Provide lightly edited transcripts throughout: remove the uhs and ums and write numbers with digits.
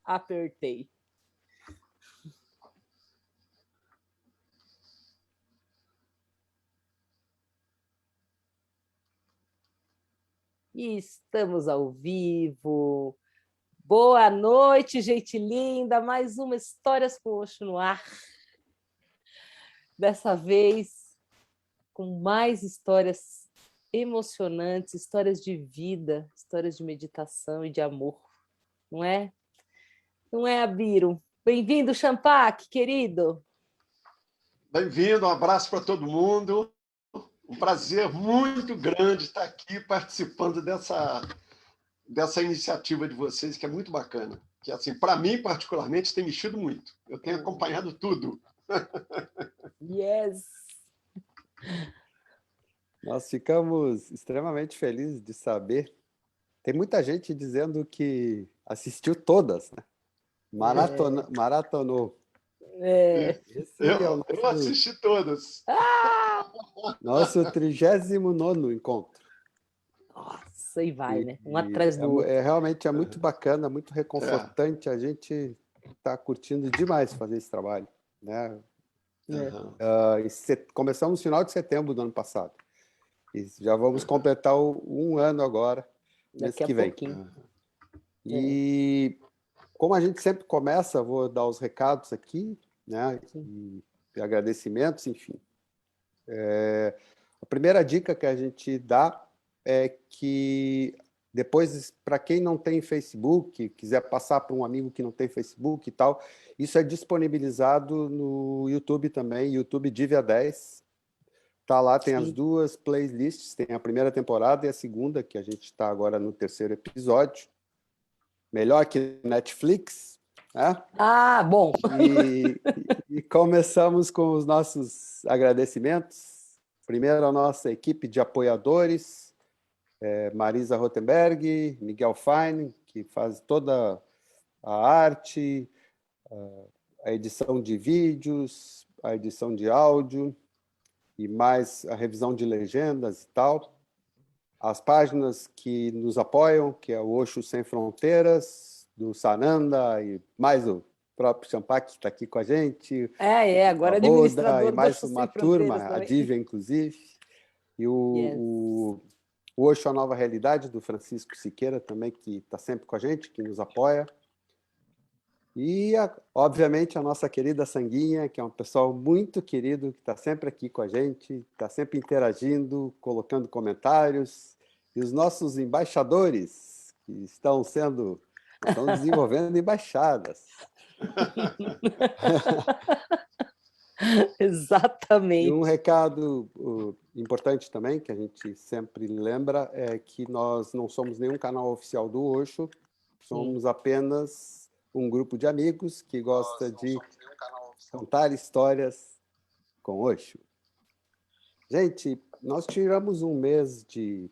Apertei. E estamos ao vivo. Boa noite, gente linda. Mais uma Histórias com Osho no ar. Dessa vez, com mais histórias emocionantes, histórias de vida, histórias de meditação e de amor. Não é? Não é, Abiro? Bem-vindo, Champak, querido. Bem-vindo, um abraço para todo mundo. Um prazer muito grande estar aqui participando dessa iniciativa de vocês, que é muito bacana. Que, assim, para mim, particularmente, tem mexido muito. Eu tenho acompanhado tudo. Yes! Nós ficamos extremamente felizes de saber. Tem muita gente dizendo que assistiu todas, né? Maratonou. Eu assisti todas. Nosso 39º encontro. Nossa, e vai, né? Um atrás do outro. Realmente é muito bacana, muito reconfortante. A gente está curtindo demais fazer esse trabalho, né? Começamos no final de setembro do ano passado. E já vamos completar um ano agora, mês que vem. E como a gente sempre começa, vou dar os recados aqui, né? E agradecimentos, enfim. A primeira dica que a gente dá é que depois, para quem não tem Facebook, quiser passar para um amigo que não tem Facebook e tal, isso é disponibilizado no YouTube também, YouTube Divya 10. Tá lá, tem as duas playlists, tem a primeira temporada e a segunda, que a gente está agora no 3º episódio. Melhor que Netflix, né? Ah, bom! E começamos com os nossos agradecimentos. Primeiro a nossa equipe de apoiadores, Marisa Rothenberg, Miguel Fine, que faz toda a arte, a edição de vídeos, a edição de áudio, e mais a revisão de legendas e tal. As páginas que nos apoiam, que é o Osho Sem Fronteiras, do Sananda, e mais o próprio Champak, que está aqui com a gente. Agora administrador e mais do uma Sem turma, Fronteiras a Divya, inclusive. E o Osho A Nova Realidade, do Francisco Siqueira, também, que está sempre com a gente, que nos apoia. E, obviamente, a nossa querida Sanguinha, que é um pessoal muito querido, que está sempre aqui com a gente, está sempre interagindo, colocando comentários. E os nossos embaixadores, que estão desenvolvendo embaixadas. Exatamente. E um recado importante também, que a gente sempre lembra, é que nós não somos nenhum canal oficial do Osho, somos apenas um grupo de amigos que gosta de contar histórias com Osho. Gente, nós tiramos um mês de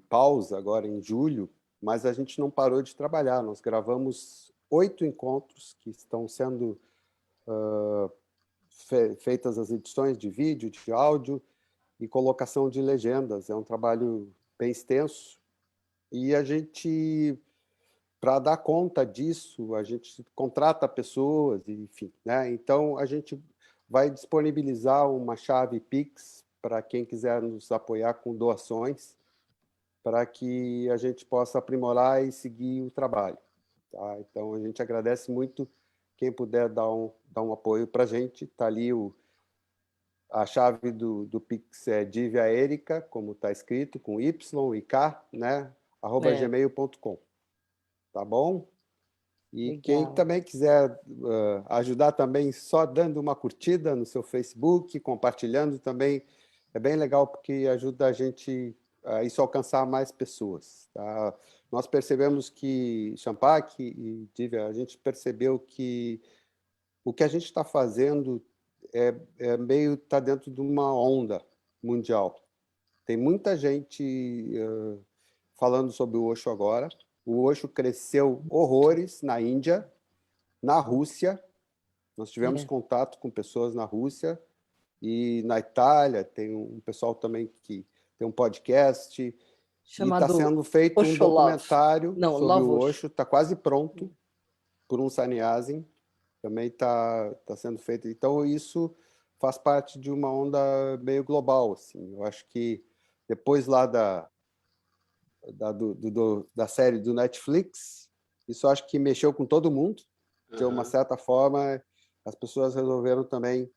pausa agora em julho, mas a gente não parou de trabalhar. Nós gravamos 8 encontros que estão sendo feitas as edições de vídeo, de áudio e colocação de legendas. É um trabalho bem extenso e a gente, para dar conta disso, a gente contrata pessoas, enfim, né? Então, a gente vai disponibilizar uma chave Pix para quem quiser nos apoiar com doações, para que a gente possa aprimorar e seguir o trabalho. Tá? Então, a gente agradece muito quem puder dar um apoio para a gente. Está ali a chave do Pix é divyaerica, como está escrito, com Y e K, né? @gmail.com. Tá bom? E Legal. Quem também quiser ajudar também só dando uma curtida no seu Facebook, compartilhando também, é bem legal porque ajuda a gente a isso alcançar mais pessoas. Tá? Nós percebemos que, Champak e Divya, a gente percebeu que o que a gente está fazendo está dentro de uma onda mundial. Tem muita gente falando sobre o Osho agora. O Osho cresceu horrores na Índia, na Rússia. Nós tivemos contato com pessoas na Rússia e na Itália. Tem um pessoal também que tem um podcast. E está chamado sendo feito um Osho Love. documentário Não, sobre Love o Osho. Osho, está quase pronto, por um sannyasi, também está sendo feito. Então, isso faz parte de uma onda meio global. Assim. Eu acho que depois lá da série do Netflix, isso acho que mexeu com todo mundo. De uma certa forma, as pessoas resolveram também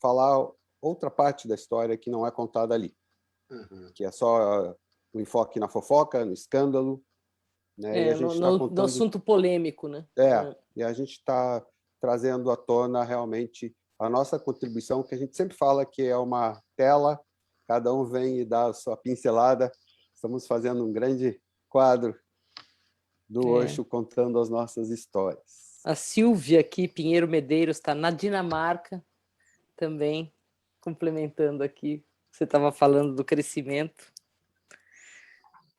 falar outra parte da história que não é contada ali, que é só o enfoque na fofoca, no escândalo, né? E a gente está no contando assunto polêmico, né? e a gente está trazendo à tona realmente a nossa contribuição, que a gente sempre fala que é uma tela, cada um vem e dá a sua pincelada. Estamos fazendo um grande quadro do Osho contando as nossas histórias. A Silvia aqui, Pinheiro Medeiros, está na Dinamarca também, complementando aqui. Você estava falando do crescimento.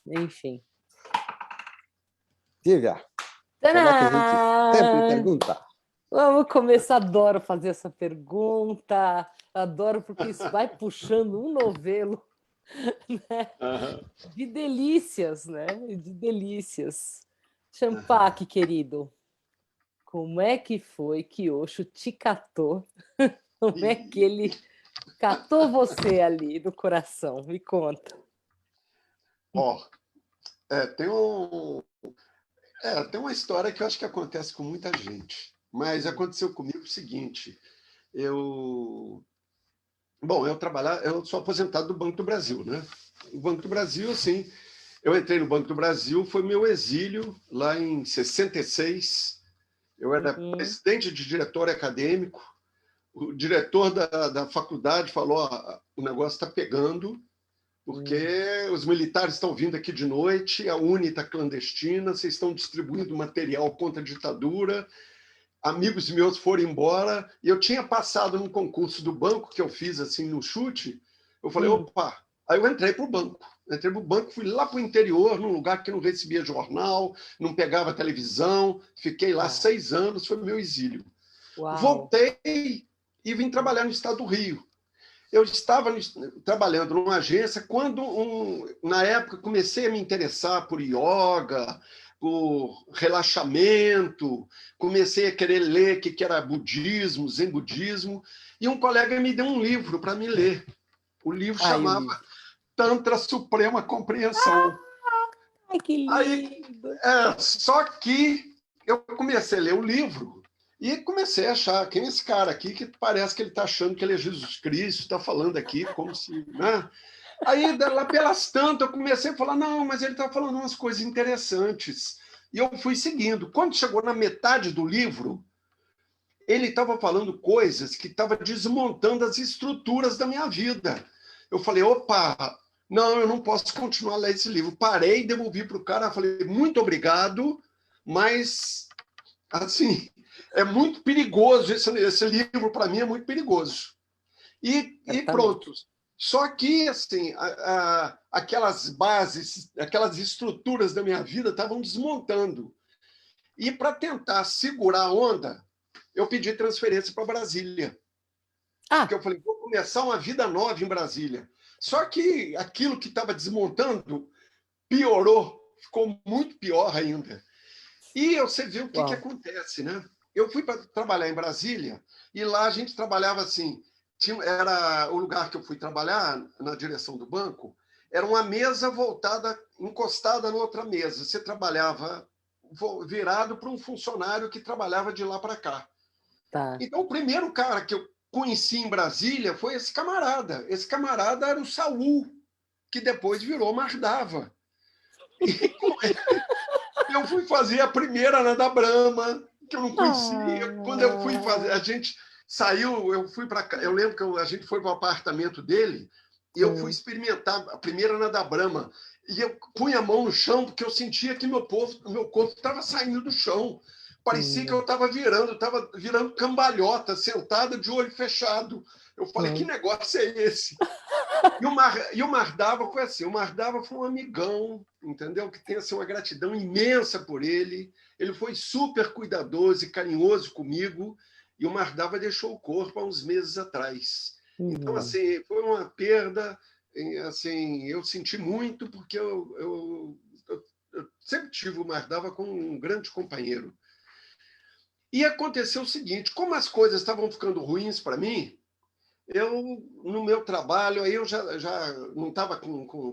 Enfim. Silvia, como é que a gente sempre pergunta? Vamos começar, adoro fazer essa pergunta, adoro porque isso vai puxando um novelo, né? De delícias, né? De delícias. Champaque, querido, como é que foi que Osho te catou? Como é que ele catou você ali no coração? Me conta. Tem uma história que eu acho que acontece com muita gente, mas aconteceu comigo o seguinte: eu sou aposentado do Banco do Brasil, né? O Banco do Brasil, assim, eu entrei no Banco do Brasil, foi meu exílio lá em 66. Eu era presidente de diretório acadêmico. O diretor da faculdade falou: o negócio está pegando, porque os militares estão vindo aqui de noite, a Uni está clandestina, vocês estão distribuindo material contra a ditadura, amigos meus foram embora, e eu tinha passado num concurso do banco que eu fiz assim no chute. Eu falei, opa, aí eu entrei para o banco. Entrei para o banco, fui lá para o interior, num lugar que não recebia jornal, não pegava televisão, fiquei lá 6 anos, foi meu exílio. Uau. Voltei e vim trabalhar no estado do Rio. Eu estava trabalhando numa agência quando, na época, comecei a me interessar por yoga, por relaxamento, comecei a querer ler o que era budismo, zen budismo, e um colega me deu um livro para me ler. O livro chamava Tantra Suprema Compreensão. Ai, que lindo! Só que eu comecei a ler o livro e comecei a achar, quem é esse cara aqui que parece que ele está achando que ele é Jesus Cristo, está falando aqui como se... Né? Aí, lá pelas tantas, eu comecei a falar, não, mas ele está falando umas coisas interessantes. E eu fui seguindo. Quando chegou na metade do livro, ele estava falando coisas que estavam desmontando as estruturas da minha vida. Eu falei, opa, não, eu não posso continuar a ler esse livro. Parei, devolvi para o cara, falei, muito obrigado, mas, assim, é muito perigoso, esse livro para mim é muito perigoso. E pronto. Só que, assim, aquelas bases, aquelas estruturas da minha vida estavam desmontando. E para tentar segurar a onda, eu pedi transferência para Brasília. Porque eu falei, vou começar uma vida nova em Brasília. Só que aquilo que estava desmontando piorou, ficou muito pior ainda. E você vê o que acontece, né? Eu fui para trabalhar em Brasília e lá a gente trabalhava assim, era o lugar que eu fui trabalhar, na direção do banco, era uma mesa voltada, encostada na outra mesa. Você trabalhava virado para um funcionário que trabalhava de lá para cá. Então, o primeiro cara que eu conheci em Brasília foi esse camarada. Esse camarada era o Saul, que depois virou Mardava. E com ele, eu fui fazer a primeira Nada Brahma, que eu não conhecia. Quando eu fui fazer, a gente saiu, eu lembro que a gente foi para o apartamento dele e eu fui experimentar a primeira Nada Brahma. E eu punha a mão no chão porque eu sentia que meu corpo estava saindo do chão. Parecia que eu estava virando cambalhota, sentada de olho fechado. Eu falei, que negócio é esse? E o Mardava foi assim, o Mardava foi um amigão, entendeu? Que tem assim, uma gratidão imensa por ele. Ele foi super cuidadoso e carinhoso comigo, e o Mardava deixou o corpo há uns meses atrás. Então, assim, foi uma perda assim, eu senti muito, porque eu sempre tive o Mardava como um grande companheiro. E aconteceu o seguinte, como as coisas estavam ficando ruins para mim, no meu trabalho, aí eu já não estava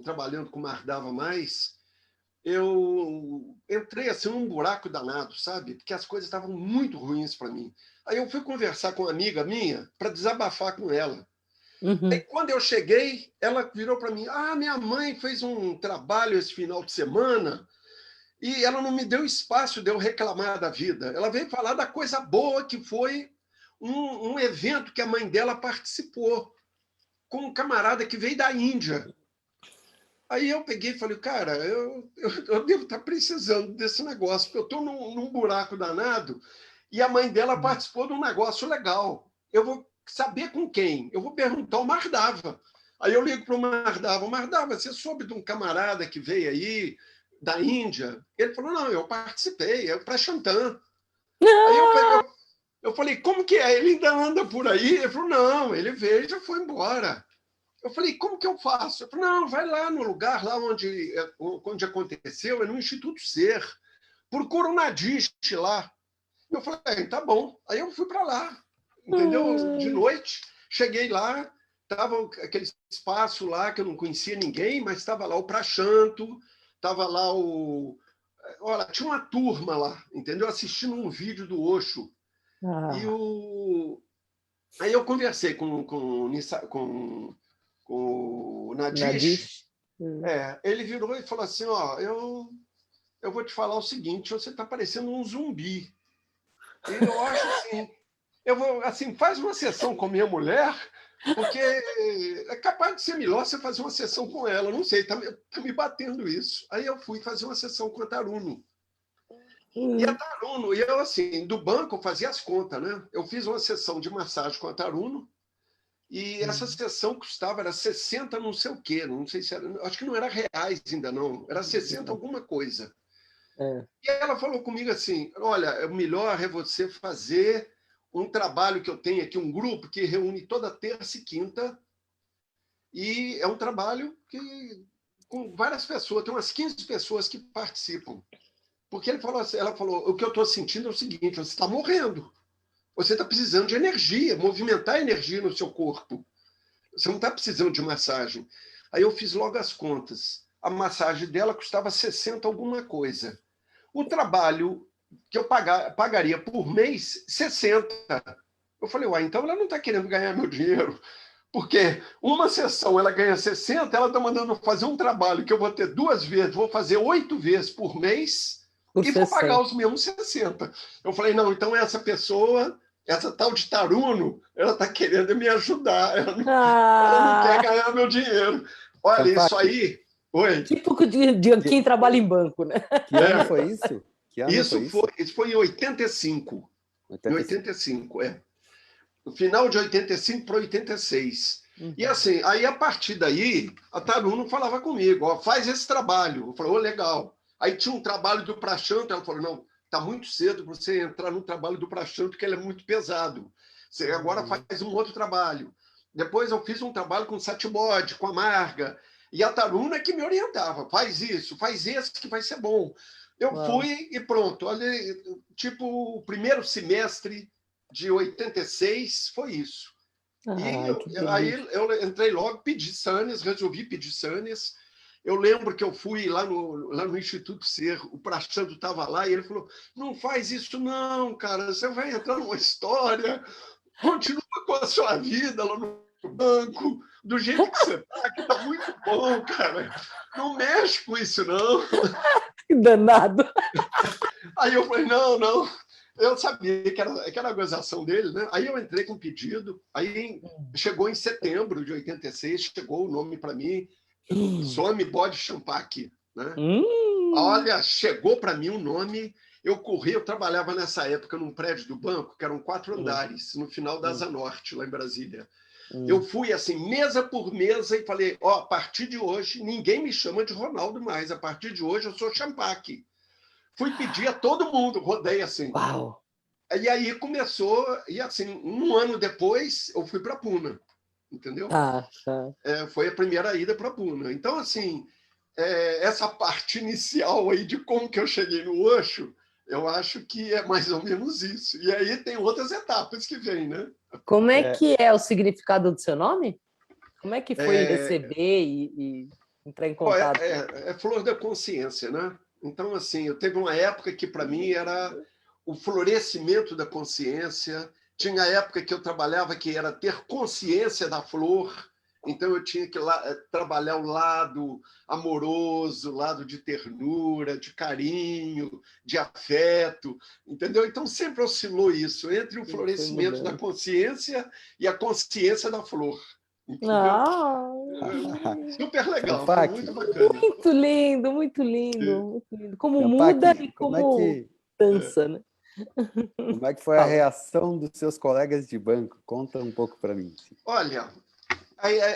trabalhando com Mardava mais, eu entrei assim num buraco danado, sabe? Porque as coisas estavam muito ruins para mim. Aí eu fui conversar com uma amiga minha para desabafar com ela. Aí Uhum. quando eu cheguei, ela virou para mim: "Ah, minha mãe fez um trabalho esse final de semana e ela não me deu espaço de eu reclamar da vida. Ela veio falar da coisa boa que foi um evento que a mãe dela participou com um camarada que veio da Índia." Aí eu peguei e falei: "Cara, eu devo estar precisando desse negócio, porque eu estou num buraco danado e a mãe dela participou de um negócio legal. Eu vou saber com quem? Eu vou perguntar ao Mardava." Aí eu ligo para o Mardava: "Mardava, você soube de um camarada que veio aí da Índia?" Ele falou: "Não, eu participei, é o Prashantan." Aí Ah! eu falei: "Como que é? Ele ainda anda por aí?" Ele falou: "Não, ele veio e já foi embora." Eu falei: "Como que eu faço?" Ele falou: "Não, vai lá no lugar lá onde aconteceu, é no Instituto Ser. Procura um Nadiste lá." Eu falei: "Tá bom." Aí eu fui para lá, entendeu? De Ai. noite, cheguei lá, estava aquele espaço lá que eu não conhecia ninguém, mas estava lá o Prashanto, estava lá o... Olha, tinha uma turma lá, entendeu? Assistindo um vídeo do Osho. E Ah, Aí eu conversei com o Nadish. Nadish. Ele virou e falou assim: "Ó, eu vou te falar o seguinte, você está parecendo um zumbi. E eu acho assim, eu vou assim, faz uma sessão com minha mulher, porque é capaz de ser melhor você fazer uma sessão com ela. Não sei, tá me batendo isso." Aí eu fui fazer uma sessão com a Taruno. E a Hum. Taruno, e eu assim, do banco eu fazia as contas, né? Eu fiz uma sessão de massagem com a Taruno, e essa sessão custava, era 60 não sei o quê, não sei se era, acho que não era reais ainda não, era 60 alguma coisa. É. E ela falou comigo assim: "Olha, o melhor é você fazer um trabalho que eu tenho aqui, um grupo que reúne toda terça e quinta, e é um trabalho com várias pessoas, tem umas 15 pessoas que participam." Porque ela falou: "O que eu estou sentindo é o seguinte, você está morrendo, você está precisando de energia, movimentar energia no seu corpo. Você não está precisando de massagem." Aí eu fiz logo as contas. A massagem dela custava 60 alguma coisa. O trabalho que eu pagaria por mês, 60. Eu falei: "Uai, então ela não está querendo ganhar meu dinheiro. Porque uma sessão ela ganha 60, ela está mandando fazer um trabalho que eu vou ter 2 vezes, vou fazer 8 vezes por mês Por e vou pagar 60. os mesmos 60." Eu falei: "Não, então essa pessoa, essa tal de Taruno, ela está querendo me ajudar, ela não quer Ah, ganhar meu dinheiro." Olha, isso Champaque, aí... Oi. típico de que, quem trabalha em banco, né? que ano É, foi isso? Que ano foi isso? isso foi em 85. Em 85. 85, é. No final de 85 para 86. E Uhum. assim, aí a partir daí, a Taruno falava comigo: "Ó, faz esse trabalho." Eu falei: "Ô, legal." Aí tinha um trabalho do Prashanto, ela falou: "Não, tá muito cedo para você entrar no trabalho do Prashanto, porque ele é muito pesado. Você agora faz um outro trabalho." Depois eu fiz um trabalho com o Satibode, com a Marga, e a Taruna é que me orientava: "Faz isso, faz esse que vai ser bom." Eu Uau. fui e pronto. Olha, tipo, o primeiro semestre de 86 foi isso. E Ai, que aí delícia. eu entrei logo, pedi Sânias, resolvi pedir Sânias. Eu lembro que eu fui lá no Instituto Ser, o Prachando estava lá e ele falou: "Não faz isso não, cara, você vai entrar numa história, continua com a sua vida lá no banco, do jeito que você está, que está muito bom, cara. Não mexe com isso não." Que danado. Aí eu falei: "Não, não." Eu sabia que era a gozação dele, né? Aí eu entrei com um pedido, aí chegou em setembro de 86, chegou o nome para mim: Swami Bodhi Champaki, né? Hum. Olha, chegou para mim o nome, eu corri, eu trabalhava nessa época num prédio do banco, que eram 4 Hum. andares, no final da Asa Norte, lá em Brasília. Eu Hum. fui assim, mesa por mesa, e falei: "Ó, a partir de hoje, ninguém me chama de Ronaldo mais, a partir de hoje eu sou Champaki." Fui pedir a todo mundo, rodei assim. Uau. E aí começou, e assim, um ano depois eu fui para Puna. entendeu? Tá. Foi a primeira ida para Puna. Então, assim, essa parte inicial aí de como que eu cheguei no Osho, eu acho que é mais ou menos isso. E aí tem outras etapas que vêm, né? Como é que é o significado do seu nome? Como é que foi receber e entrar em contato? É flor da consciência, né? Então, assim, eu teve uma época que, para mim, era o florescimento da consciência. Tinha época que eu trabalhava que era ter consciência da flor. Então, eu tinha que trabalhar o lado amoroso, o lado de ternura, de carinho, de afeto, entendeu? Então, sempre oscilou isso, entre o florescimento da consciência e a consciência da flor, entendeu? Super legal, foi muito bacana. Muito lindo, muito lindo, muito lindo. Como Champaque, muda e como dança, né? Como é que foi a reação dos seus colegas de banco? Conta um pouco para mim. Olha,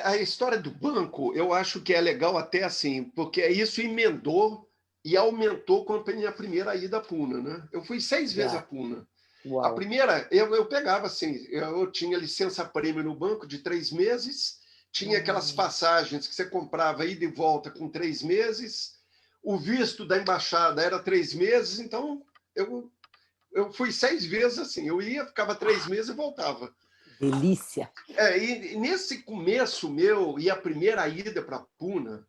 a história do banco, eu acho que é legal até assim, porque isso emendou e aumentou com a minha primeira ida à Puna, né? Eu fui 6 vezes à Puna. Uau. A primeira, eu pegava assim, eu tinha licença-prêmio no banco de 3 meses, tinha aquelas passagens que você comprava ida e volta com 3 meses, o visto da embaixada era 3 meses, então eu fui 6 vezes assim, eu ia, ficava 3 meses e voltava. Delícia! E nesse começo meu, e a primeira ida para Puna,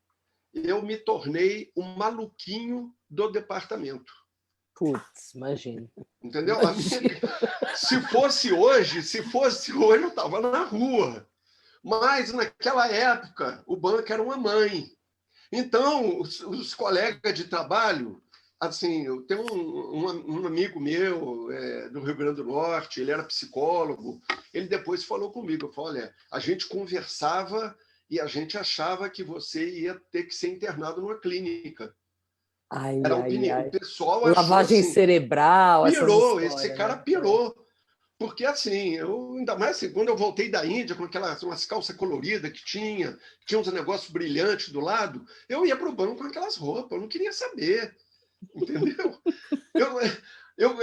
eu me tornei um maluquinho do departamento. Putz, imagina. Entendeu? Se fosse hoje, eu estava na rua. Mas, naquela época, o banco era uma mãe. Então, os colegas de trabalho, assim, eu tenho um amigo meu do Rio Grande do Norte, ele era psicólogo, ele depois falou comigo, falou, olha, a gente conversava e a gente achava que você ia ter que ser internado numa clínica. Era a opinião. O pessoal achou lavagem assim, cerebral, pirou, essas histórias, esse cara né? pirou. Porque, assim, ainda mais assim, quando eu voltei da Índia, com umas calças coloridas que tinha uns negócios brilhantes do lado, eu ia para o banco com aquelas roupas, eu não queria saber, entendeu? Eu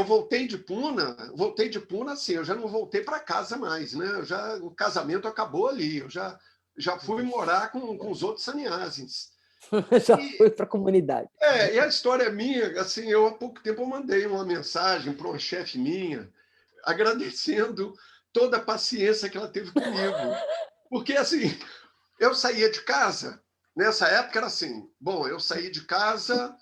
voltei de Puna, assim, eu já não voltei para casa mais, né? O casamento acabou ali, eu já fui morar com os outros sannyasis. Já foi para a comunidade. E a história minha, assim, eu há pouco tempo eu mandei uma mensagem para uma chefe minha, agradecendo toda a paciência que ela teve comigo. Porque, assim, eu saía de casa, nessa época era assim, bom, eu saí de casa,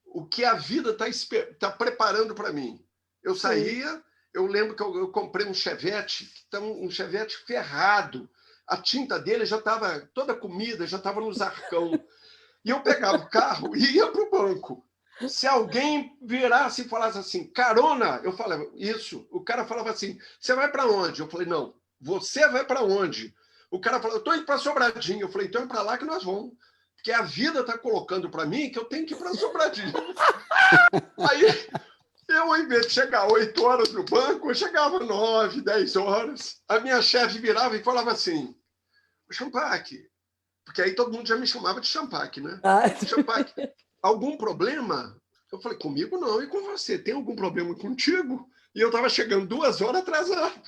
o que a vida está preparando para mim. Eu saía, eu lembro que eu comprei um Chevette, um Chevette ferrado, a tinta dele já estava, toda a comida já estava nos arcão. E eu pegava o carro e ia para o banco. Se alguém virasse e falasse assim, carona, eu falava, isso. O cara falava assim, você vai para onde? Eu falei, não, você vai para onde? O cara falou, eu estou indo para Sobradinho. Eu falei, então é para lá que nós vamos. Porque a vida está colocando para mim que eu tenho que ir para Sobradinho. Aí, eu, ao invés de chegar 8 horas no banco, eu chegava 9, 10 horas. A minha chefe virava e falava assim, Champaque, porque aí todo mundo já me chamava de Champaque, né? Champaque, algum problema? Eu falei, comigo não, e com você? Tem algum problema contigo? E eu estava chegando 2 horas atrasado.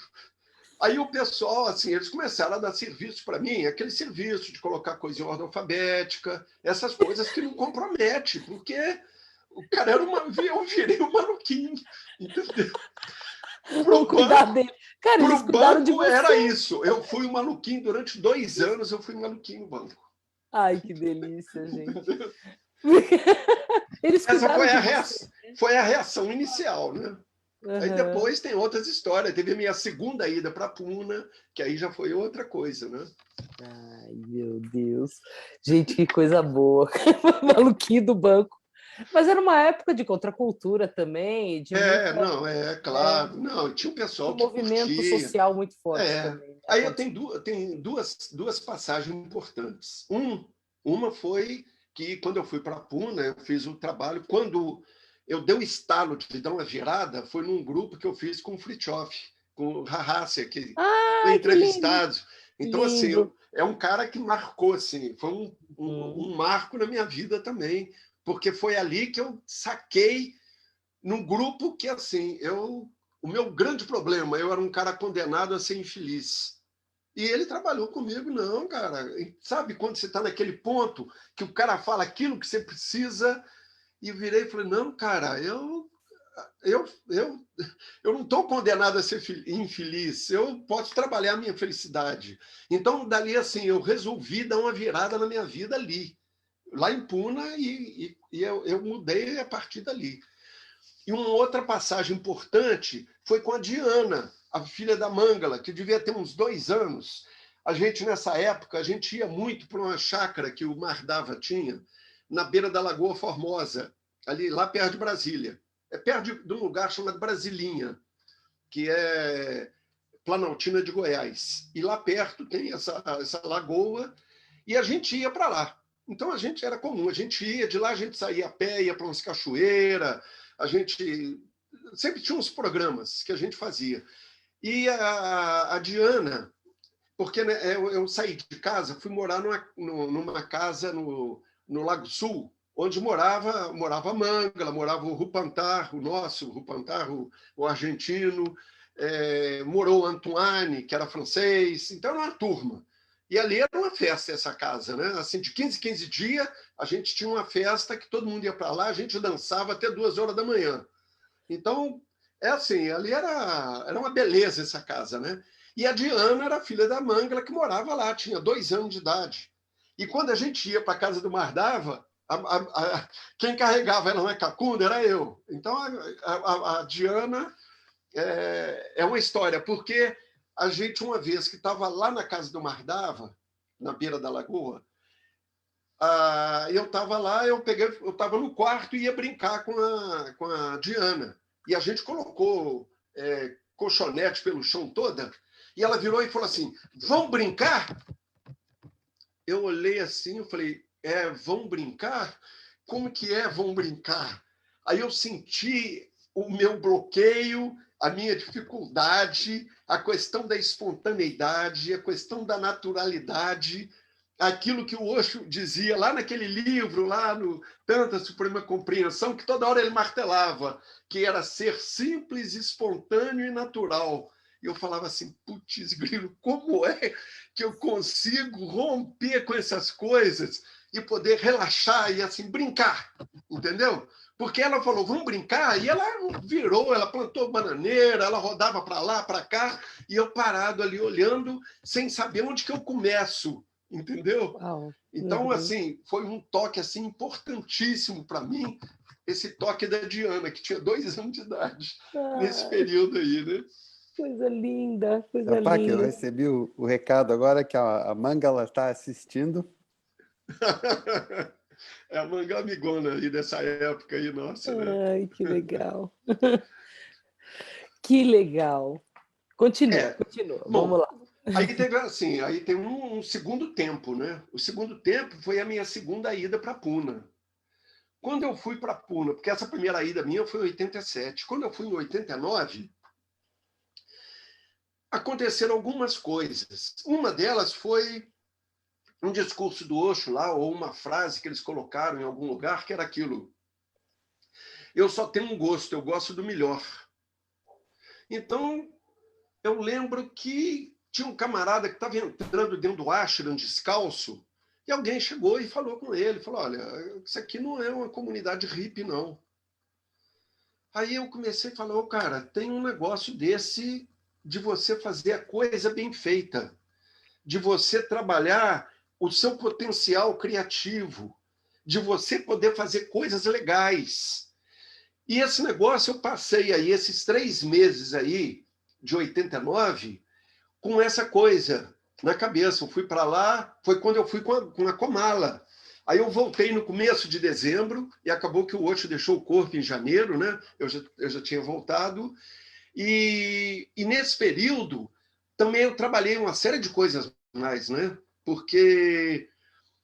Aí o pessoal, assim, eles começaram a dar serviço para mim, aquele serviço de colocar coisa em ordem alfabética, essas coisas que não compromete, porque o cara era eu virei um maluquinho, entendeu? Vamos cuidar dele. Cara, eles cuidaram de você. Era isso. Eu fui um maluquinho durante 2 anos, eu fui um maluquinho no banco. Ai, que delícia, gente. Eles Essa foi a reação inicial, né? Uhum. Aí depois tem outras histórias. Teve a minha segunda ida para Puna, que aí já foi outra coisa, né? Ai, meu Deus. Gente, que coisa boa. Maluquinho do banco. Mas era uma época de contracultura também. Claro. Não, tinha um pessoal que movimento curtia. social muito forte também. Aí eu tenho duas passagens importantes. Uma foi que, quando eu fui para Puna, eu fiz um trabalho. Quando eu dei o estalo de dar uma virada, foi num grupo que eu fiz com o Fritjof, com o Rahassia, que foi entrevistado. Então, assim, é um cara que marcou, assim, foi um marco na minha vida também, porque foi ali que eu saquei num grupo que, assim, o meu grande problema, eu era um cara condenado a ser infeliz. E ele trabalhou comigo, não, cara. E sabe quando você está naquele ponto que o cara fala aquilo que você precisa, e virei e falei, não, cara, eu, eu, eu não estou condenado a ser infeliz, eu posso trabalhar a minha felicidade. Então, dali, assim, eu resolvi dar uma virada na minha vida ali, lá em Puna, e eu mudei a partir dali. E uma outra passagem importante foi com a Diana, a filha da Mangala, que devia ter uns 2 anos. A gente, nessa época, a gente ia muito para uma chácara que o Mardava tinha, na beira da Lagoa Formosa, ali lá perto de Brasília. É perto de um lugar chamado Brasilinha, que é Planaltina de Goiás. E lá perto tem essa lagoa, e a gente ia para lá. Então, a gente era comum, a gente ia, de lá a gente saía a pé, ia para umas cachoeiras, a gente sempre tinha uns programas que a gente fazia. E a Diana, porque né, eu saí de casa, fui morar numa casa no Lago Sul, onde morava a Mangala, morava o Rupantar, o nosso, o Rupantar, o argentino, morou o Antoine, que era francês, então era uma turma. E ali era uma festa essa casa, né? Assim, de 15 em 15 dias, a gente tinha uma festa que todo mundo ia para lá, a gente dançava até 2 horas da manhã. Então, é assim, ali era uma beleza essa casa, né? E a Diana era filha da Mangala, que morava lá, tinha 2 anos de idade. E quando a gente ia para a casa do Mardava, quem carregava ela na cacunda era eu. Então, a Diana é uma história, porque a gente, uma vez que estava lá na casa do Mardava, na beira da lagoa, eu estava lá, eu estava no quarto e ia brincar com a Diana. E a gente colocou colchonete pelo chão toda, e ela virou e falou assim, vão brincar? Eu olhei assim, eu falei, vão brincar? Como que vão brincar? Aí eu senti o meu bloqueio, a minha dificuldade, a questão da espontaneidade, a questão da naturalidade, aquilo que o Osho dizia lá naquele livro, lá no Tanta Suprema Compreensão, que toda hora ele martelava, que era ser simples, espontâneo e natural. E eu falava assim, putz, grilo, como é que eu consigo romper com essas coisas e poder relaxar e assim brincar, entendeu? Porque ela falou, vamos brincar, e ela virou, ela plantou bananeira, ela rodava para lá, para cá, e eu parado ali olhando, sem saber onde que eu começo, entendeu? Uau. Então, assim, foi um toque assim importantíssimo para mim, esse toque da Diana, que tinha 2 anos de idade, nesse período aí, né? Coisa linda, coisa Rapaz, que eu linda. recebi o recado agora que a Mangala está assistindo. É a manga amigona aí dessa época aí, nossa, né? Ai, que legal. Que legal. Continua, continua. Bom, Vamos lá. aí teve assim, aí tem um segundo tempo, né? O segundo tempo foi a minha segunda ida para Puna. Quando eu fui para Puna, porque essa primeira ida minha foi em 87. Quando eu fui em 89, aconteceram algumas coisas. Uma delas foi um discurso do Osho lá, ou uma frase que eles colocaram em algum lugar, que era aquilo: eu só tenho um gosto, eu gosto do melhor. Então, eu lembro que tinha um camarada que estava entrando dentro do ashram descalço, e alguém chegou e falou com ele, falou, olha, isso aqui não é uma comunidade hippie, não. Aí eu comecei a falar, oh, cara, tem um negócio desse de você fazer a coisa bem feita, de você trabalhar o seu potencial criativo, de você poder fazer coisas legais. E esse negócio eu passei aí, esses 3 meses aí, de 89, com essa coisa na cabeça. Eu fui para lá, foi quando eu fui com a Komala. Aí eu voltei no começo de dezembro, e acabou que o Osho deixou o corpo em janeiro, né? Eu já tinha voltado. E nesse período, também eu trabalhei uma série de coisas mais, né? Porque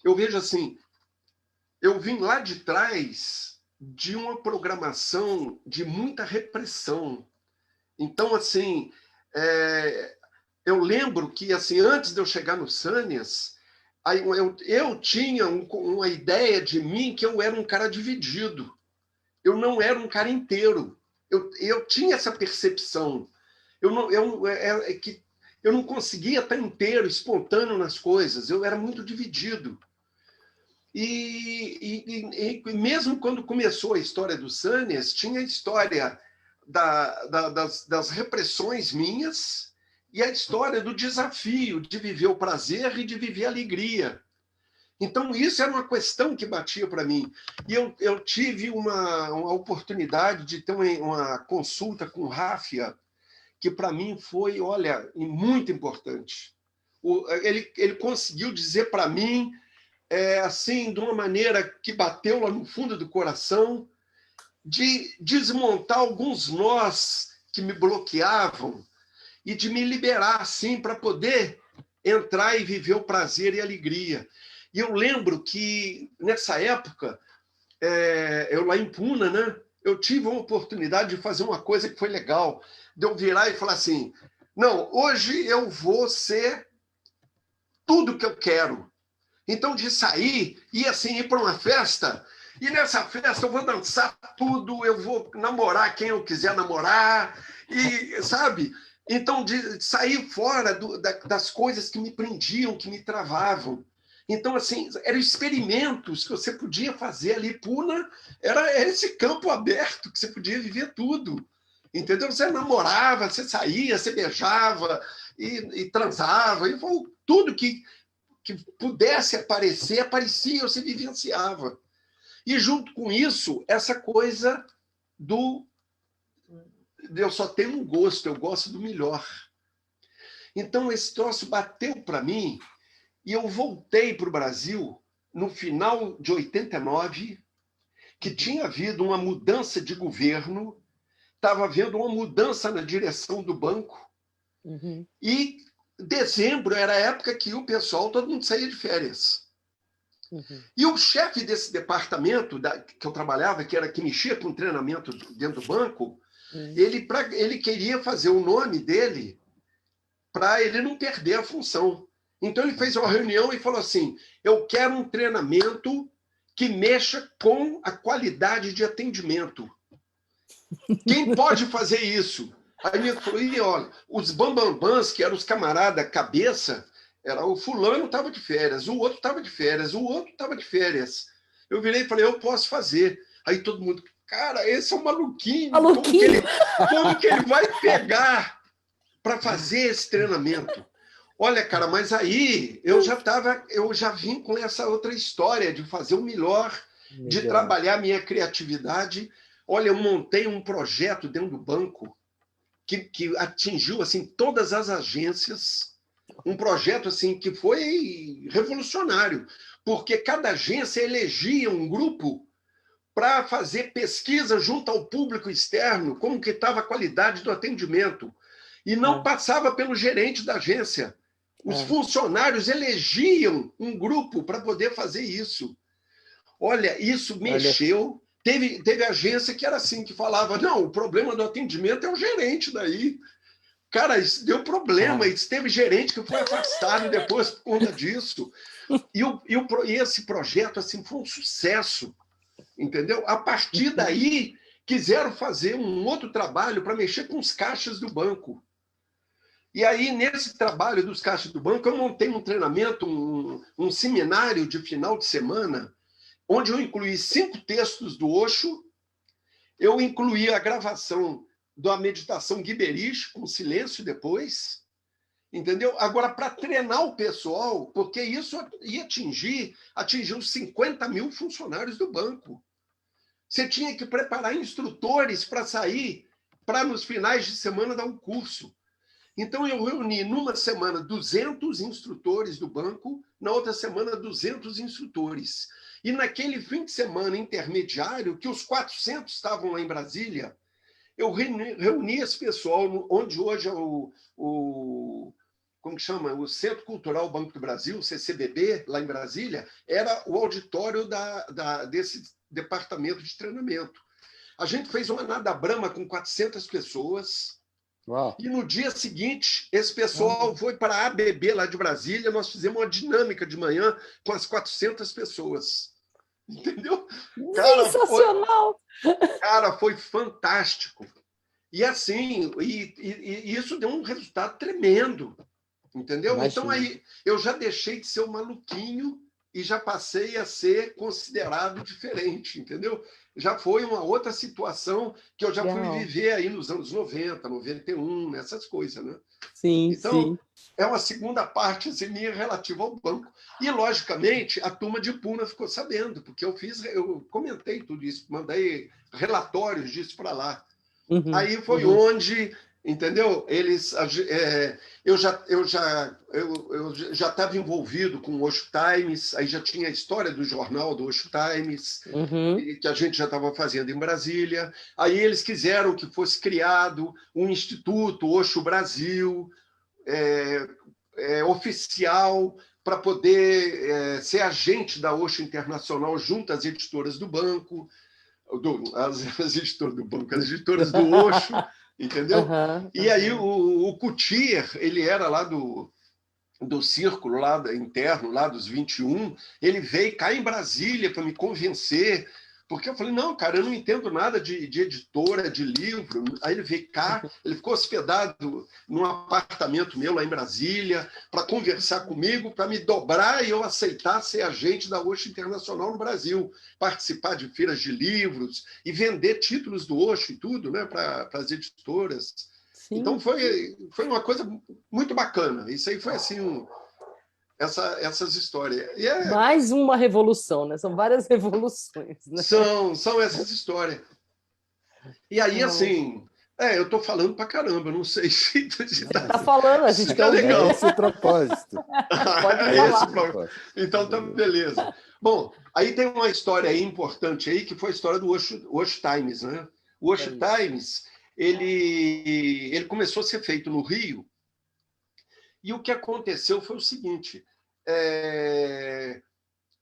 eu vejo assim, eu vim lá de trás de uma programação de muita repressão. Então, assim, eu lembro que, assim, antes de eu chegar no Sânias, eu tinha uma ideia de mim que eu era um cara dividido. Eu não era um cara inteiro. Eu tinha essa percepção. eu não conseguia estar inteiro, espontâneo nas coisas, eu era muito dividido. E mesmo quando começou a história do Sânias, tinha a história das repressões minhas e a história do desafio de viver o prazer e de viver a alegria. Então, isso era uma questão que batia para mim. E eu tive uma oportunidade de ter uma consulta com o Ráfia, que para mim foi, olha, muito importante. Ele conseguiu dizer para mim, assim, de uma maneira que bateu lá no fundo do coração, de desmontar alguns nós que me bloqueavam e de me liberar, assim, para poder entrar e viver o prazer e a alegria. E eu lembro que, nessa época, eu lá em Puna, né, eu tive uma oportunidade de fazer uma coisa que foi legal, de eu virar e falar assim, não, hoje eu vou ser tudo que eu quero. Então, de sair e assim, ir para uma festa, e nessa festa eu vou dançar tudo, eu vou namorar quem eu quiser namorar, e sabe? Então, de sair fora das coisas que me prendiam, que me travavam. Então, assim, eram experimentos que você podia fazer ali. Puna era esse campo aberto que você podia viver tudo. Entendeu? Você namorava, você saía, você beijava e transava, e tudo que pudesse aparecer, aparecia, você vivenciava. E, junto com isso, essa coisa eu só tenho um gosto, eu gosto do melhor. Então, esse troço bateu para mim e eu voltei para o Brasil no final de 89, que tinha havido uma mudança de governo, estava havendo uma mudança na direção do banco, e dezembro era a época que o pessoal, todo mundo saía de férias. E o chefe desse departamento que eu trabalhava, que mexia com treinamento dentro do banco, ele queria fazer o nome dele para ele não perder a função. Então, ele fez uma reunião e falou assim, eu quero um treinamento que mexa com a qualidade de atendimento. Quem pode fazer isso? Aí ele falou, e olha, os bambambãs, que eram os camaradas cabeça, o fulano estava de férias, o outro estava de férias, o outro estava de férias. Eu virei e falei, eu posso fazer. Aí todo mundo, cara, esse é um maluquinho. Maluquinho. Como que ele vai pegar para fazer esse treinamento? Olha, cara, mas aí eu já vim com essa outra história de fazer o melhor, de trabalhar a minha criatividade. Olha, eu montei um projeto dentro do banco que atingiu assim todas as agências, um projeto assim que foi revolucionário, porque cada agência elegia um grupo para fazer pesquisa junto ao público externo, como que estava a qualidade do atendimento, e não passava pelo gerente da agência. Os funcionários elegiam um grupo para poder fazer isso. Olha, isso mexeu. Teve agência que era assim, que falava, não, o problema do atendimento é o gerente daí. Cara, isso deu problema. Isso teve gerente que foi afastado depois por conta disso. E esse projeto assim, foi um sucesso. Entendeu? A partir daí, quiseram fazer um outro trabalho para mexer com os caixas do banco. E aí, nesse trabalho dos caixas do banco, eu montei um treinamento, um seminário de final de semana, onde eu incluí 5 textos do Osho, eu incluí a gravação da meditação Guiberish, com silêncio depois, entendeu? Agora, para treinar o pessoal, porque isso ia atingir os 50 mil funcionários do banco. Você tinha que preparar instrutores para sair, para nos finais de semana dar um curso. Então, eu reuni numa semana 200 instrutores do banco, na outra semana 200 instrutores. E naquele fim de semana intermediário, que os 400 estavam lá em Brasília, eu reuni esse pessoal, onde hoje é como chama? O Centro Cultural Banco do Brasil, CCBB, lá em Brasília, era o auditório desse departamento de treinamento. A gente fez uma nada brama com 400 pessoas. Uau. E no dia seguinte, esse pessoal foi para a ABB, lá de Brasília, nós fizemos uma dinâmica de manhã com as 400 pessoas. Entendeu? Sensacional! Foi fantástico. E assim, e isso deu um resultado tremendo. entendeu? Imagina. Então, aí, eu já deixei de ser o maluquinho e já passei a ser considerado diferente, entendeu? Já foi uma outra situação que eu já fui Legal. viver aí nos anos 90, 91, nessas coisas, né? Sim, Então, sim. é uma segunda parte assim, minha relativa ao banco. E, logicamente, a turma de Puna ficou sabendo, porque eu comentei tudo isso, mandei relatórios disso para lá. Uhum, Aí foi uhum. onde, entendeu? Eu já estava envolvido com o Osho Times, aí já tinha a história do jornal do Osho Times, Uhum. que a gente já estava fazendo em Brasília. Aí eles quiseram que fosse criado um instituto Osho Brasil, oficial, para poder ser agente da Osho Internacional junto às editoras do banco. As editoras do banco, as editoras do Osho, entendeu? Aham, E aí aham. o Kutir, ele era lá do círculo lá interno, lá dos 21, ele veio cá em Brasília para me convencer, porque eu falei, não, cara, eu não entendo nada de editora, de livro. Aí ele veio cá, ele ficou hospedado num apartamento meu lá em Brasília, para conversar comigo, para me dobrar e eu aceitar ser agente da Osho Internacional no Brasil, participar de feiras de livros e vender títulos do Osho e tudo, né, para as editoras. Então, Sim. foi uma coisa muito bacana. Isso aí foi assim, essas histórias. E Mais uma revolução, né? São várias revoluções, né? são essas histórias. E aí, Ai, assim, eu estou falando para caramba, não sei se tá falando, a gente se quer tá ouvir. É legal. esse o propósito. Pode É falar. Então, tá beleza. Bom, aí tem uma história aí importante aí, que foi a história do Osho Times, né? O É Osho isso. Times, ele começou a ser feito no Rio. E o que aconteceu foi o seguinte: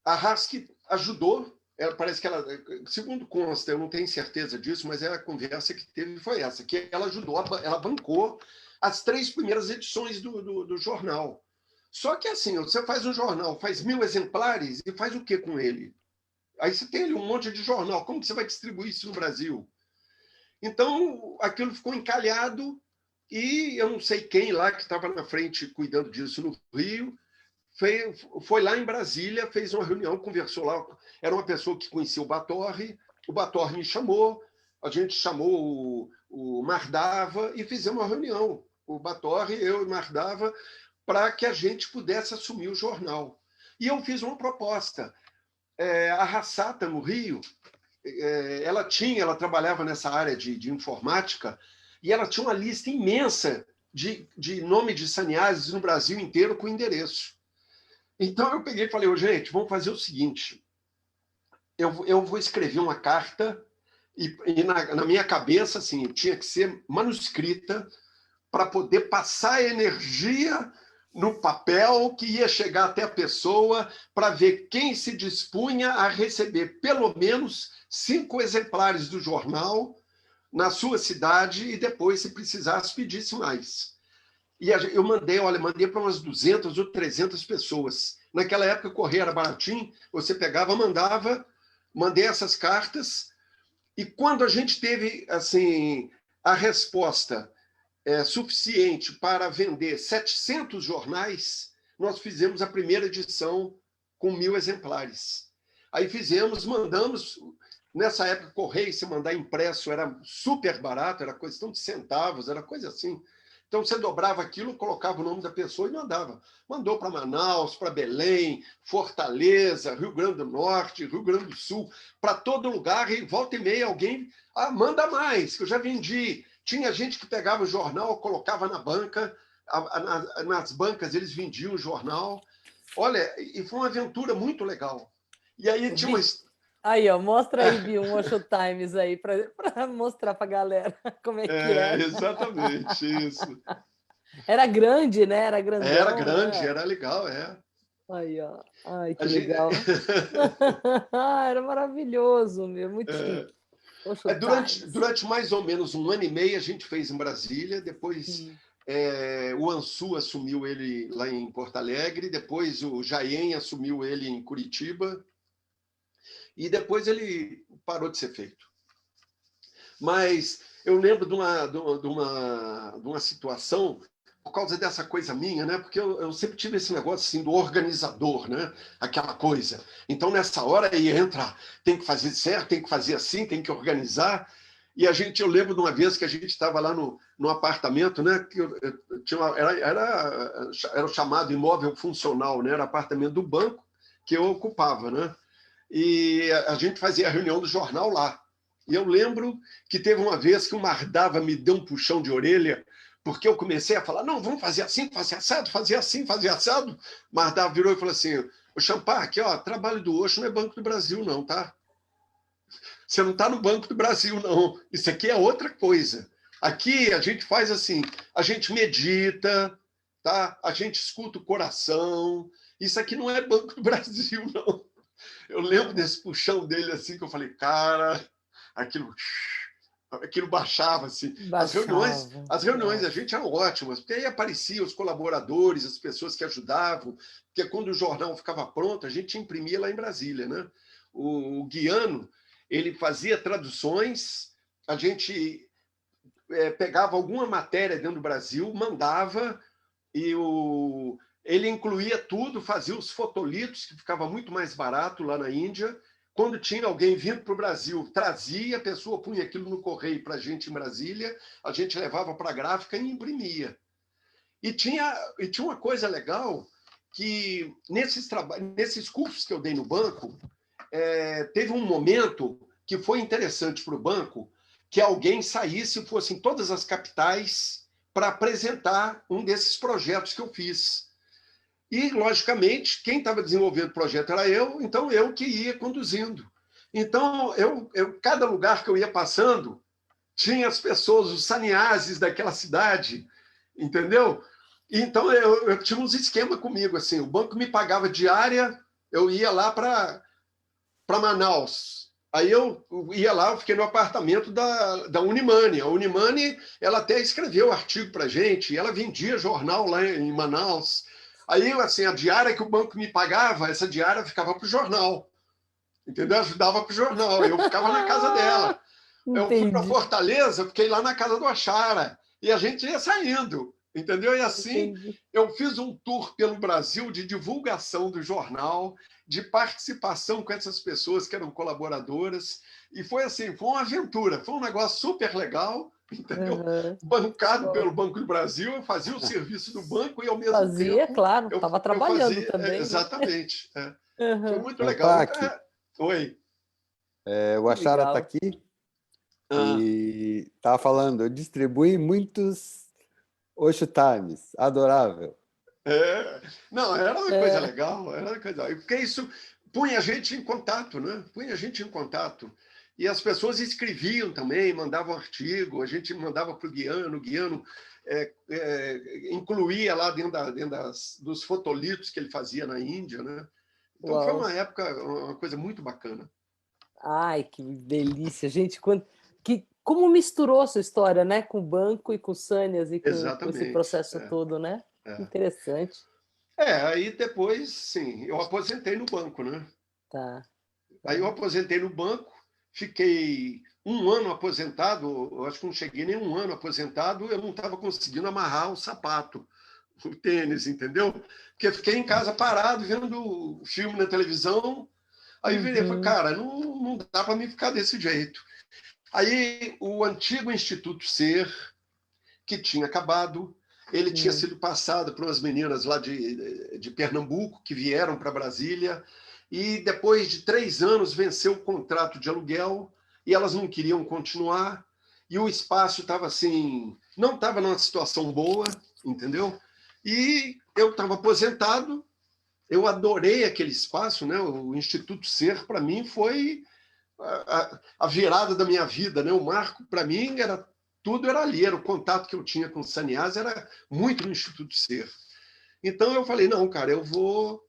a Haskell ajudou, parece que ela, segundo consta, eu não tenho certeza disso, mas a conversa que teve foi essa, que ela ajudou, ela bancou as 3 primeiras edições do jornal. Só que assim, você faz um jornal, faz 1.000 exemplares e faz o que com ele? Aí você tem ali um monte de jornal, como que você vai distribuir isso no Brasil? Então, aquilo ficou encalhado e eu não sei quem lá que estava na frente cuidando disso no Rio, foi lá em Brasília, fez uma reunião, conversou lá. Era uma pessoa que conhecia o Batorre me chamou, a gente chamou o Mardava e fizemos uma reunião. O Batorre, eu e Mardava, para que a gente pudesse assumir o jornal. E eu fiz uma proposta. A Rassata, no Rio, ela trabalhava nessa área de informática e ela tinha uma lista imensa de nome de sannyasis no Brasil inteiro com endereço. Então eu peguei e falei, gente, vamos fazer o seguinte, eu vou escrever uma carta e na minha cabeça assim, tinha que ser manuscrita para poder passar a energia no papel que ia chegar até a pessoa para ver quem se dispunha a receber pelo menos 5 exemplares do jornal na sua cidade e depois, se precisasse, pedisse mais. E eu mandei para umas 200 ou 300 pessoas. Naquela época, o correio era baratinho, você pegava, mandei essas cartas, e quando a gente teve assim a resposta suficiente para vender 700 jornais, nós fizemos a primeira edição com 1.000 exemplares. Aí mandamos. Nessa época, correio, se mandar impresso era super barato, era questão de centavos, era coisa assim. Então, você dobrava aquilo, colocava o nome da pessoa e mandava. Mandou para Manaus, para Belém, Fortaleza, Rio Grande do Norte, Rio Grande do Sul, para todo lugar, e volta e meia alguém, manda mais, que eu já vendi. Tinha gente que pegava o jornal, colocava na banca, nas bancas eles vendiam o jornal. Olha, e foi uma aventura muito legal. E aí tinha uma... Aí, ó, mostra aí, Bi, um Osho Times aí, para mostrar para a galera como é que era. Exatamente, isso. Era grande, né? Era Era grandão, grande, né? era legal, Aí, ó. Ai, A que gente, legal. Era maravilhoso, meu. Muito chique. Osho Times. durante mais ou menos 1 ano e meio, a gente fez em Brasília, depois Sim. o Ansu assumiu ele lá em Porto Alegre, depois o Jayen assumiu ele em Curitiba, e depois ele parou de ser feito. Mas eu lembro de uma situação por causa dessa coisa minha, né? Porque eu sempre tive esse negócio assim do organizador, né? Aquela coisa. Então, nessa hora aí entra, tem que fazer certo, tem que fazer assim, tem que organizar. E eu lembro de uma vez que a gente estava lá no apartamento, né? Que era o chamado imóvel funcional, né? Era apartamento do banco que eu ocupava, né? E a gente fazia a reunião do jornal lá. E eu lembro que teve uma vez que o Mardava me deu um puxão de orelha, porque eu comecei a falar, não, vamos fazer assim, fazer assado, fazer assim, fazer assado. Mardava virou e falou assim, o Champar, aqui, ó, trabalho do Osho não é Banco do Brasil, não, tá? Você não está no Banco do Brasil, não. Isso aqui é outra coisa. Aqui a gente faz assim, a gente medita, tá? A gente escuta o coração. Isso aqui não é Banco do Brasil, não. Eu lembro desse puxão dele assim, que eu falei, cara, aquilo baixava assim. Baixava. As reuniões da gente eram ótimas, porque aí apareciam os colaboradores, as pessoas que ajudavam, porque quando o jornal ficava pronto, a gente imprimia lá em Brasília, né? O Guiano, ele fazia traduções, a gente pegava alguma matéria dentro do Brasil, mandava, e ele incluía tudo, fazia os fotolitos, que ficava muito mais barato lá na Índia. Quando tinha alguém vindo para o Brasil, trazia, a pessoa punha aquilo no correio para a gente em Brasília, a gente levava para a gráfica e imprimia. E tinha uma coisa legal, que nesses cursos que eu dei no banco, teve um momento que foi interessante para o banco, que alguém saísse e fosse em todas as capitais para apresentar um desses projetos que eu fiz. E, logicamente, quem estava desenvolvendo o projeto era eu, então eu que ia conduzindo. Então, cada lugar que eu ia passando, tinha as pessoas, os sannyasis daquela cidade, entendeu? Então, eu tinha uns esquemas comigo, assim, o banco me pagava diária, eu ia lá para Manaus. Aí eu ia lá, eu fiquei no apartamento da Unimani. A Unimani, ela até escreveu artigo para a gente, e ela vendia jornal lá em Manaus. Aí, assim, a diária que o banco me pagava, essa diária ficava para o jornal, entendeu? Ajudava para o jornal, eu ficava na casa dela. Eu fui para Entendi. Fortaleza, fiquei lá na casa do Achara, e a gente ia saindo, entendeu? E assim, Entendi. eu fiz um tour pelo Brasil de divulgação do jornal, de participação com essas pessoas que eram colaboradoras, e foi assim, foi uma aventura, foi um negócio super legal, entendeu? Uhum. Bancado Bom, pelo Banco do Brasil, eu fazia o serviço do banco e, ao mesmo fazia, tempo, claro, eu, estava eu trabalhando fazia... também, né? exatamente. Foi Uhum. muito legal. Champac, Oi. o Achara está Legal. aqui Ah, e estava falando, eu distribuí muitos Osho Times, adorável. não, era uma coisa É, legal, era uma coisa, porque isso punha a gente em contato, né? Punha a gente em contato. E as pessoas escreviam também, mandavam artigo, a gente mandava para o Guiano incluía lá dos fotolitos que ele fazia na Índia, né? Então foi uau. uma época, uma coisa muito bacana. Ai, que delícia, gente. Como misturou a sua história, né? Com o banco e com o Sanias e com esse Exatamente. processo todo, né? É. Interessante. Aí depois, sim, eu aposentei no banco, né? Tá, Aí eu tá. aposentei no banco, fiquei um ano aposentado, eu acho que não cheguei nem um ano aposentado, eu não estava conseguindo amarrar o sapato, o tênis, entendeu? Porque fiquei em casa parado, vendo filme na televisão, aí virei e falei, Uhum, cara, não dá para mim ficar desse jeito. Aí o antigo Instituto Ser, que tinha acabado, ele tinha uhum, sido passado por umas meninas lá de Pernambuco, que vieram para Brasília, e depois de 3 anos venceu o contrato de aluguel, e elas não queriam continuar, e o espaço estava assim, não estava numa situação boa, entendeu? E eu estava aposentado, eu adorei aquele espaço, né? O Instituto Ser, para mim, foi a virada da minha vida, né? O marco, para mim, tudo era ali, era o contato que eu tinha com o Saniás, era muito no Instituto Ser. Então eu falei, não, cara, eu vou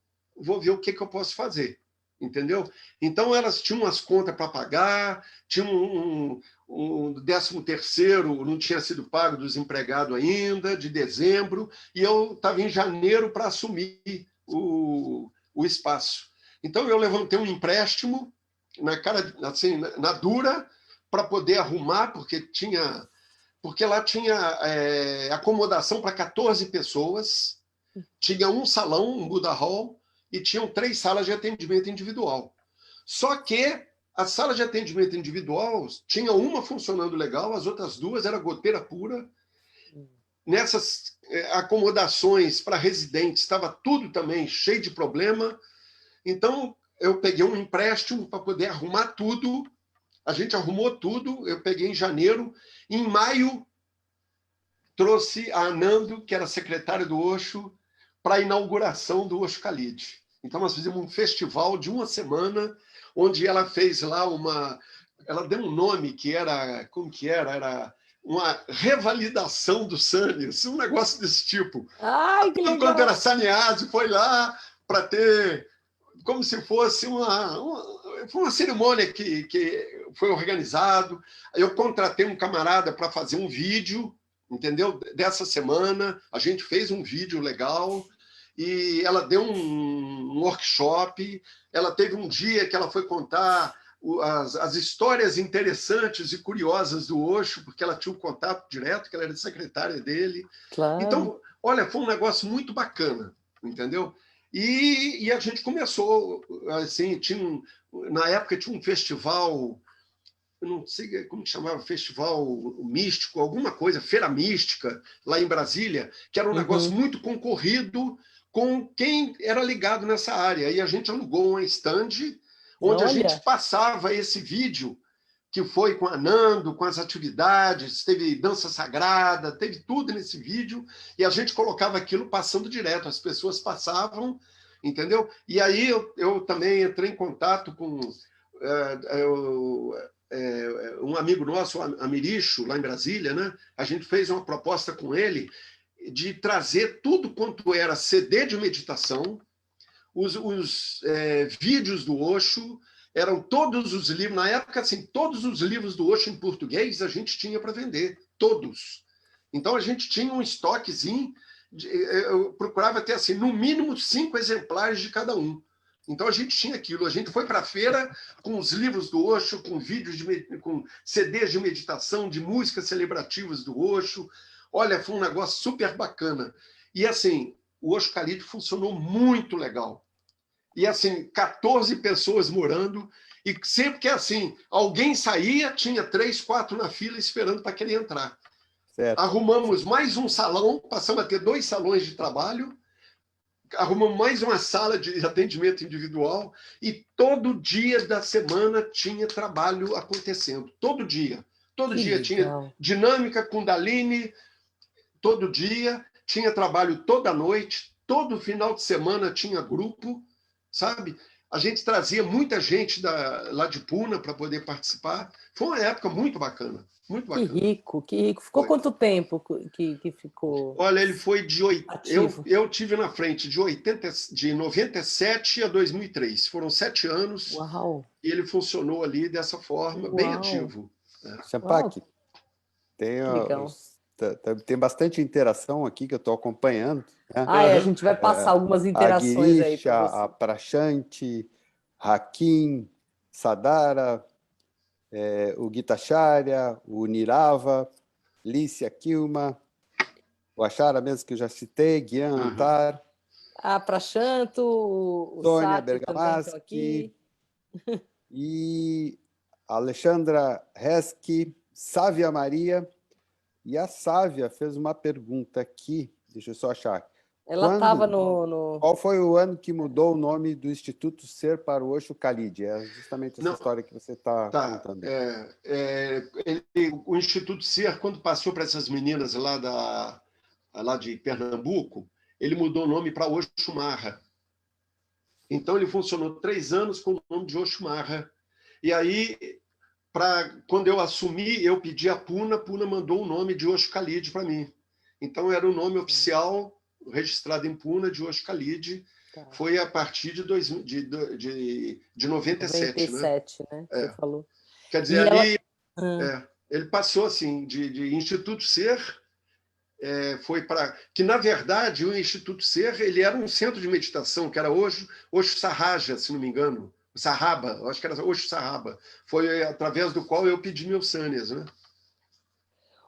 ver o que eu posso fazer, entendeu? Então elas tinham as contas para pagar, tinha um 13º, não tinha sido pago dos empregados ainda, de dezembro, e eu estava em janeiro para assumir o espaço. Então eu levantei um empréstimo na cara, assim, na dura, para poder arrumar, porque porque lá tinha acomodação para 14 pessoas, tinha um salão, um Buddha Hall, e tinham 3 salas de atendimento individual. Só que a sala de atendimento individual tinha uma funcionando legal, as outras 2 era goteira pura. Nessas acomodações para residentes estava tudo também cheio de problema. Então, eu peguei um empréstimo para poder arrumar tudo. A gente arrumou tudo, eu peguei em janeiro. Em maio, trouxe a Anando, que era secretária do Osho, para a inauguração do Osho Khalid. Então, nós fizemos um festival de uma semana, onde ela fez lá uma... Ela deu um nome que era... Como que era? Era uma revalidação do Sannyas, um negócio desse tipo. Ai, que legal! Quando era sannyasi, foi lá para ter... Como se fosse uma cerimônia que foi organizado. Eu contratei um camarada para fazer um vídeo, entendeu? Dessa semana, a gente fez um vídeo legal e ela deu um workshop. Ela teve um dia que ela foi contar as histórias interessantes e curiosas do Osho, porque ela tinha um contato direto, que ela era secretária dele. Claro. Então, olha, foi um negócio muito bacana, entendeu? E a gente começou, assim, na época tinha um festival, eu não sei como que chamava, festival místico, alguma coisa, feira mística, lá em Brasília, que era um negócio muito concorrido com quem era ligado nessa área. E a gente alugou um stand onde a gente passava esse vídeo, que foi com a Nando, com as atividades, teve dança sagrada, teve tudo nesse vídeo, e a gente colocava aquilo passando direto, as pessoas passavam, entendeu? E aí eu também entrei em contato com um amigo nosso, Amiricho, lá em Brasília, né? A gente fez uma proposta com ele de trazer tudo quanto era CD de meditação, os vídeos do Osho, eram todos os livros, na época, assim, todos os livros do Osho em português a gente tinha para vender, todos. Então, a gente tinha um estoquezinho, eu procurava ter, assim, no mínimo 5 exemplares de cada um. Então, a gente tinha aquilo. A gente foi para a feira com os livros do Osho, com vídeos, com CDs de meditação, de músicas celebrativas do Osho. Olha, foi um negócio super bacana. E, assim, o Osho Khalid funcionou muito legal. E, assim, 14 pessoas morando, e sempre que, assim, alguém saía, tinha 3, 4 na fila esperando para querer entrar. Certo. Arrumamos mais um salão, passamos a ter 2 salões de trabalho, arrumamos mais uma sala de atendimento individual, e todo dia da semana tinha trabalho acontecendo. Todo dia. Todo dia tinha dinâmica, Kundalini, todo dia, tinha trabalho toda noite, todo final de semana tinha grupo, sabe? A gente trazia muita gente lá de Pune para poder participar. Foi uma época muito bacana, muito bacana. Que rico, que rico. Ficou quanto tempo que ficou? Olha, ele foi de... Eu tive na frente de 97 a 2003. Foram 7 anos. Uau. E ele funcionou ali dessa forma, bem ativo. Champak, tem bastante interação aqui que eu estou acompanhando. Né? A gente vai passar algumas interações a aí para você. A Prashanti, Hakim, Sadara, o Gitacharya, o Nirava, Lícia Kilma, o Achara mesmo que eu já citei, Guian Antar. A Prashanto, o Sônia Sátio Bergamaschi e Alexandra Reski, Sávia Maria. E a Sávia fez uma pergunta aqui, deixa eu só achar. Ela estava no... Qual foi o ano que mudou o nome do Instituto Ser para o Osho Khalid? É justamente essa história que você está contando. O Instituto Ser, quando passou para essas meninas lá de Pernambuco, ele mudou o nome para Osho Marra. Então, ele funcionou 3 anos com o nome de Osho Marra. E aí... quando eu assumi, eu pedi a Puna mandou o nome de Osho Khalid para mim. Então, era o nome oficial, registrado em Puna, de Osho Khalid. Tá. Foi a partir de 97, né? Você falou. Quer dizer, ali ele passou assim, de Instituto Ser, foi para... Que, na verdade, o Instituto Ser ele era um centro de meditação, que era Osho Sahaja, se não me engano. Sarraba, eu acho que era Osho Sarraba. Foi através do qual eu pedi meus sannyas, né?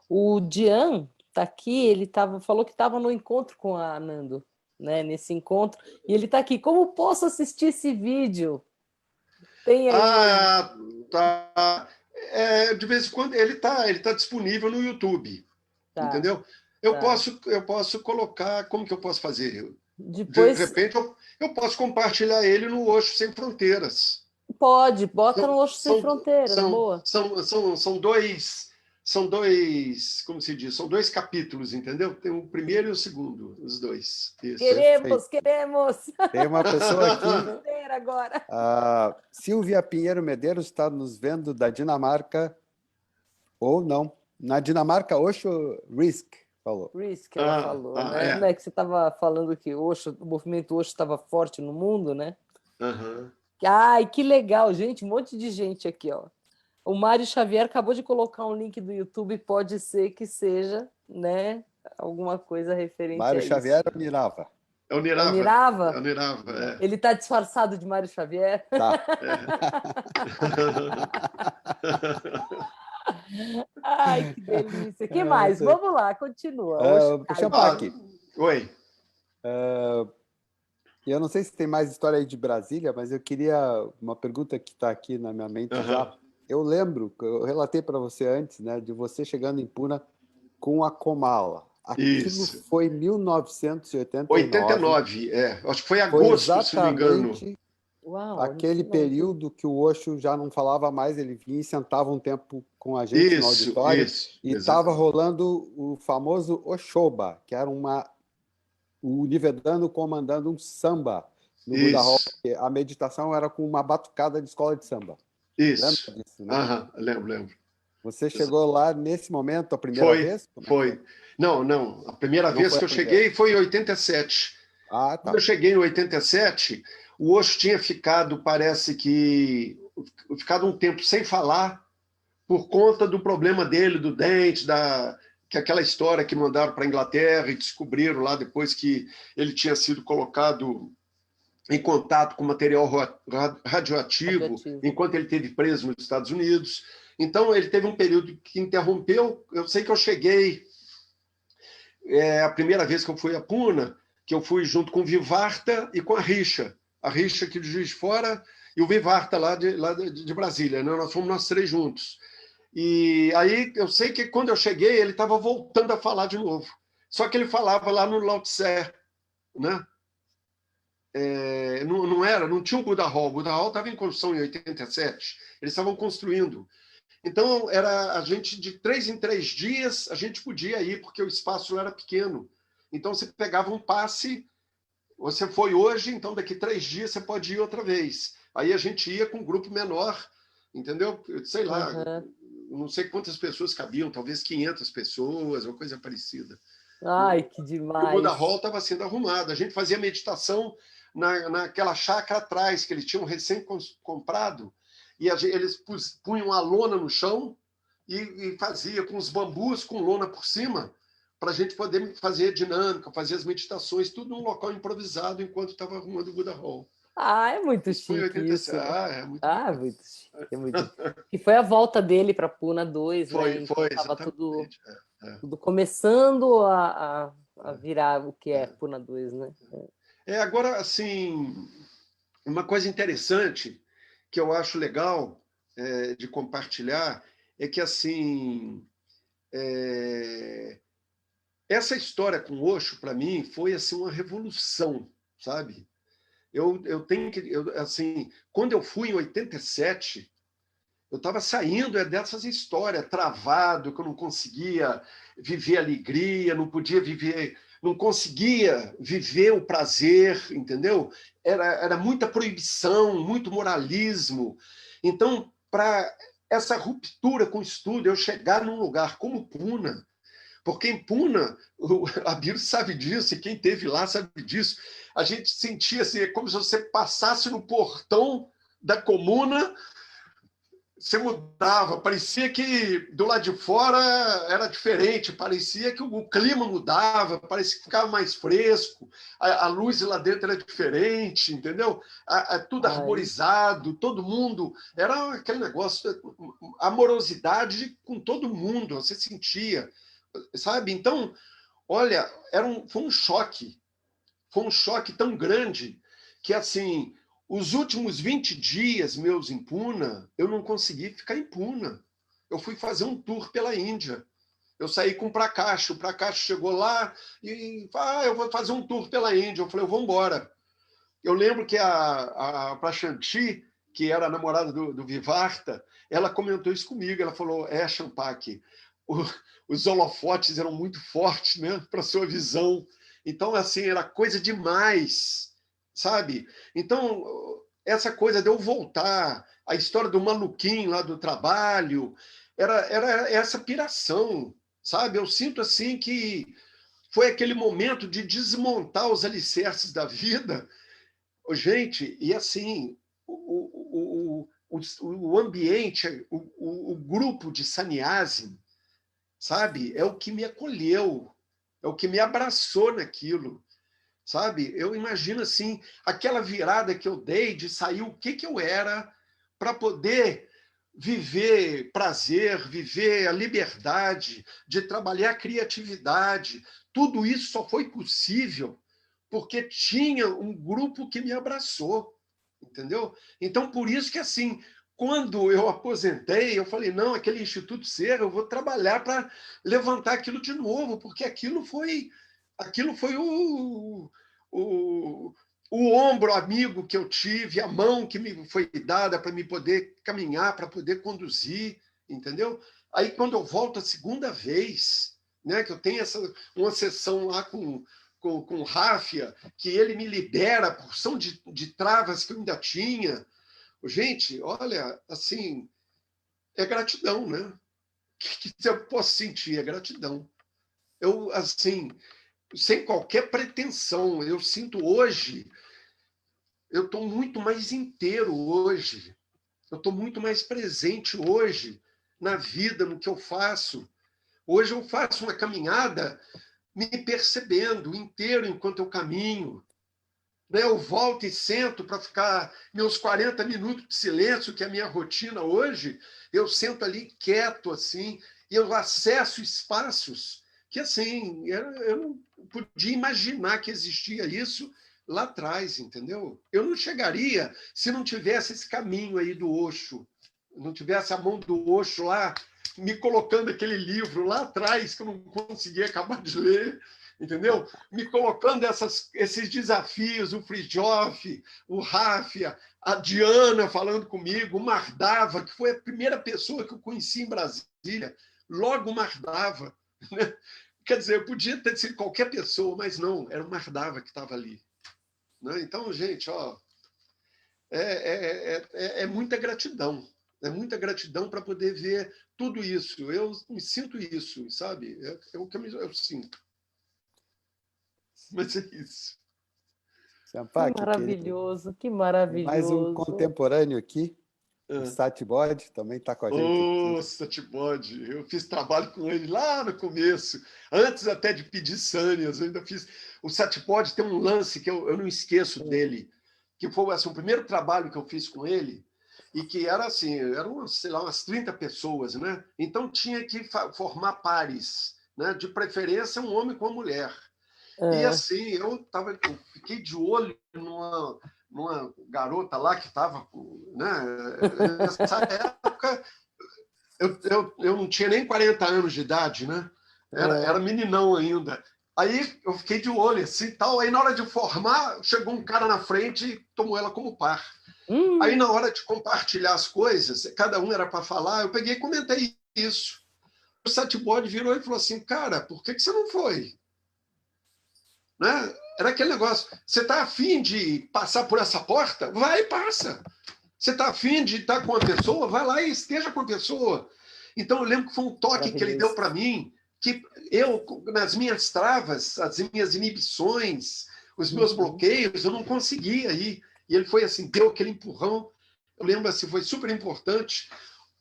O Dian está aqui, ele falou que estava no encontro com a Nando, né? Nesse encontro, e ele está aqui. Como posso assistir esse vídeo? Tem aí. Ah, tá. De vez em quando ele tá disponível no YouTube, Tá, entendeu? tá. Eu posso colocar, como que eu posso fazer? De Depois repente eu posso compartilhar ele no Osho Sem Fronteiras. pode, bota no São, Oxo Sem Fronteiras, são, boa. são dois, como se diz? São dois capítulos, entendeu? Tem o primeiro e o segundo, os dois. Isso. Perfeito. Queremos! Tem uma pessoa aqui, Agora. a Silvia Pinheiro Medeiros, está nos vendo da Dinamarca, ou não, na Dinamarca, Osho Risk, falou. Risk, ela falou, né? É. Não é que você estava falando que o movimento Osho estava forte no mundo, né? Uhum. Ai, que legal, gente, um monte de gente aqui, ó. O Mário Xavier acabou de colocar um link do YouTube, pode ser que seja, né, alguma coisa referente Mário a Xavier isso. ou Nirava? É o É o Nirava. É Nirava? o Nirava, é. Ele está disfarçado de Mário Xavier? Tá. Ai, que delícia. Que mais? Vamos lá, continua. Deixa eu parar aqui. Oi. Eu não sei se tem mais história aí de Brasília, mas eu queria uma pergunta que está aqui na minha mente já. Eu lembro, eu relatei para você antes, né, de você chegando em Puna com a Comala. Aquilo Isso. foi 1989. 89, acho que foi agosto, foi se não me engano. exatamente aquele período que o Osho já não falava mais, ele vinha e sentava um tempo com a gente no auditório. E estava rolando o famoso Oshoba, que era o Nivedano comandando um samba no Buda Hall. A meditação era com uma batucada de escola de samba. Isso. Lembra disso, né? Lembro. Você chegou lá nesse momento, a primeira vez? Foi. Não. A primeira vez que eu cheguei foi em 87. Ah, tá. Quando eu cheguei em 87, o Osho tinha ficado, parece que, um tempo sem falar por conta do problema dele, do dente, que aquela história que mandaram para a Inglaterra e descobriram lá depois que ele tinha sido colocado em contato com material radioativo enquanto ele esteve preso nos Estados Unidos. Então, ele teve um período que interrompeu. Eu sei que eu cheguei, a primeira vez que eu fui a Puna, que eu fui junto com o Vivarta e com a Richa aqui de Juiz de Fora e o Vivarta lá de Brasília, né? Nós fomos nós três juntos. E aí eu sei que quando eu cheguei, ele estava voltando a falar de novo. Só que ele falava lá no Lao Tse, né? Não tinha o Buda Hall. O Buda Hall estava em construção em 87. Eles estavam construindo. Então, era a gente, de 3 em 3 dias, a gente podia ir, porque o espaço era pequeno. Então, você pegava um passe, você foi hoje, então daqui 3 dias você pode ir outra vez. Aí a gente ia com um grupo menor, entendeu? Sei lá, não sei quantas pessoas cabiam, talvez 500 pessoas, uma coisa parecida. Ai, que demais. O Buda Hall estava sendo arrumado. A gente fazia meditação naquela chácara atrás, que eles tinham recém-comprado, e eles punham a lona no chão e fazia com os bambus, com lona por cima, para a gente poder fazer dinâmica, fazer as meditações, tudo num local improvisado, enquanto estava arrumando o Buda Hall. É muito chique isso. É muito muito chique. E foi a volta dele para Puna 2, foi, né? Foi, estava tudo começando a virar o que é Puna 2, né? Agora, assim, uma coisa interessante que eu acho legal de compartilhar é que, assim, essa história com o Osho, para mim, foi assim, uma revolução, sabe? Assim, quando eu fui em 87, eu estava saindo dessas histórias, travado, que eu não conseguia viver alegria, não podia viver, não conseguia viver o prazer, entendeu? Era muita proibição, muito moralismo. Então, para essa ruptura com o estudo, eu chegar num lugar como Puna, porque em Puna, a Biro sabe disso, e quem esteve lá sabe disso, a gente sentia assim, como se você passasse no portão da comuna, você mudava, parecia que do lado de fora era diferente, parecia que o clima mudava, parecia que ficava mais fresco, a luz lá dentro era diferente, entendeu? Tudo Ai, arborizado, todo mundo, era aquele negócio, amorosidade com todo mundo, você sentia, sabe? Então, olha, foi um choque tão grande que, assim, os últimos 20 dias meus em Puna, eu não consegui ficar em Puna. Eu fui fazer um tour pela Índia. Eu saí com o Prakash chegou lá e eu vou fazer um tour pela Índia. Eu falei, eu vou embora. Eu lembro que a Prashanti, que era a namorada do Vivarta, ela comentou isso comigo. Ela falou, Champak, os holofotes eram muito fortes, né, para sua visão. Então, assim, era coisa demais, sabe? Então, essa coisa de eu voltar, a história do maluquinho lá do trabalho, era essa piração, sabe? Eu sinto, assim, que foi aquele momento de desmontar os alicerces da vida. Gente, e assim, o ambiente, o grupo de sannyasi, sabe? É o que me acolheu, é o que me abraçou naquilo, sabe? Eu imagino assim, aquela virada que eu dei de sair o que eu era para poder viver prazer, viver a liberdade, de trabalhar a criatividade. Tudo isso só foi possível porque tinha um grupo que me abraçou, entendeu? Então, por isso que, assim, quando eu aposentei, eu falei, não, aquele Instituto Ser, eu vou trabalhar para levantar aquilo de novo, porque aquilo foi o, o ombro amigo que eu tive, a mão que me foi dada para me poder caminhar, para poder conduzir, entendeu? Aí, quando eu volto a segunda vez, né, que eu tenho uma sessão lá com o Ráfia, que ele me libera a porção de travas que eu ainda tinha. Gente, olha, assim, é gratidão, né? O que eu posso sentir? É gratidão. Eu, assim, sem qualquer pretensão, eu sinto hoje, eu estou muito mais inteiro hoje, eu estou muito mais presente hoje na vida, no que eu faço. Hoje eu faço uma caminhada me percebendo inteiro enquanto eu caminho. Eu volto e sento para ficar meus 40 minutos de silêncio, que é a minha rotina hoje, eu sento ali quieto, assim, e eu acesso espaços que, assim, eu não podia imaginar que existia isso lá atrás, entendeu? Eu não chegaria se não tivesse esse caminho aí do Osho, não tivesse a mão do Osho lá, me colocando aquele livro lá atrás, que eu não conseguia acabar de ler, entendeu? Me colocando esses desafios, o Fridjof, o Ráfia, a Diana falando comigo, o Mardava, que foi a primeira pessoa que eu conheci em Brasília, logo o Mardava. Né? Quer dizer, eu podia ter sido qualquer pessoa, mas não, era o Mardava que estava ali. Né? Então, gente, ó, é muita gratidão. É muita gratidão para poder ver tudo isso. Eu me sinto isso, sabe? É o que eu sinto. Mas é isso. Champak, querido. que Tem mais um maravilhoso. contemporâneo aqui, o Satibod, também está com a gente aqui. Satibod, eu fiz trabalho com ele lá no começo, antes até de pedir Sânias, eu ainda fiz. O Satibod tem um lance que eu não esqueço dele, que foi assim, o primeiro trabalho que eu fiz com ele, e que era assim, eram, sei lá, umas 30 pessoas, né? Então tinha que formar pares, né? De preferência um homem com uma mulher. E assim, eu fiquei de olho numa garota lá que estava, né? Nessa época, eu não tinha nem 40 anos de idade, né? Era meninão ainda. Aí eu fiquei de olho, assim, tal. Aí na hora de formar, chegou um cara na frente e tomou ela como par. Aí na hora de compartilhar as coisas, cada um era para falar, eu peguei e comentei isso. O Satibod virou e falou assim, cara, por que você não foi? Né? Era aquele negócio, você está afim de passar por essa porta? Vai e passa. Você está afim de estar com a pessoa? Vai lá e esteja com a pessoa. Então, eu lembro que foi um toque que ele deu para mim, que eu, nas minhas travas, as minhas inibições, os meus bloqueios, eu não conseguia ir. E ele foi assim, deu aquele empurrão. Eu lembro assim, foi super importante.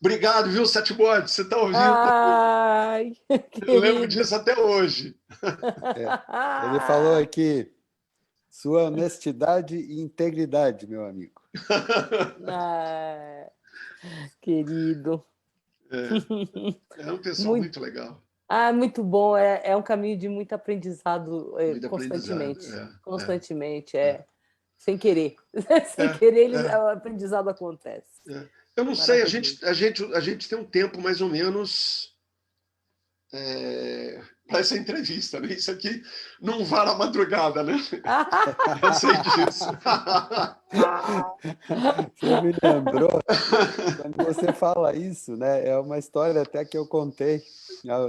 Obrigado, viu, Satibode? Você está ouvindo? Ai, Eu lembro querido. disso até hoje. Ele falou aqui, sua honestidade e integridade, meu amigo. Ah, querido. É um pessoal Muito, muito legal. muito bom. É um caminho de muito aprendizado Muito aprendizado. constantemente. Constantemente, sem querer. Sem É, querer, é, o aprendizado acontece. é. Eu não sei, Maravilhoso. a gente tem um tempo mais ou menos para essa entrevista, né? Isso aqui não vara a madrugada, né? Eu sei disso. Você me lembrou, quando você fala isso, né? É uma história até que eu contei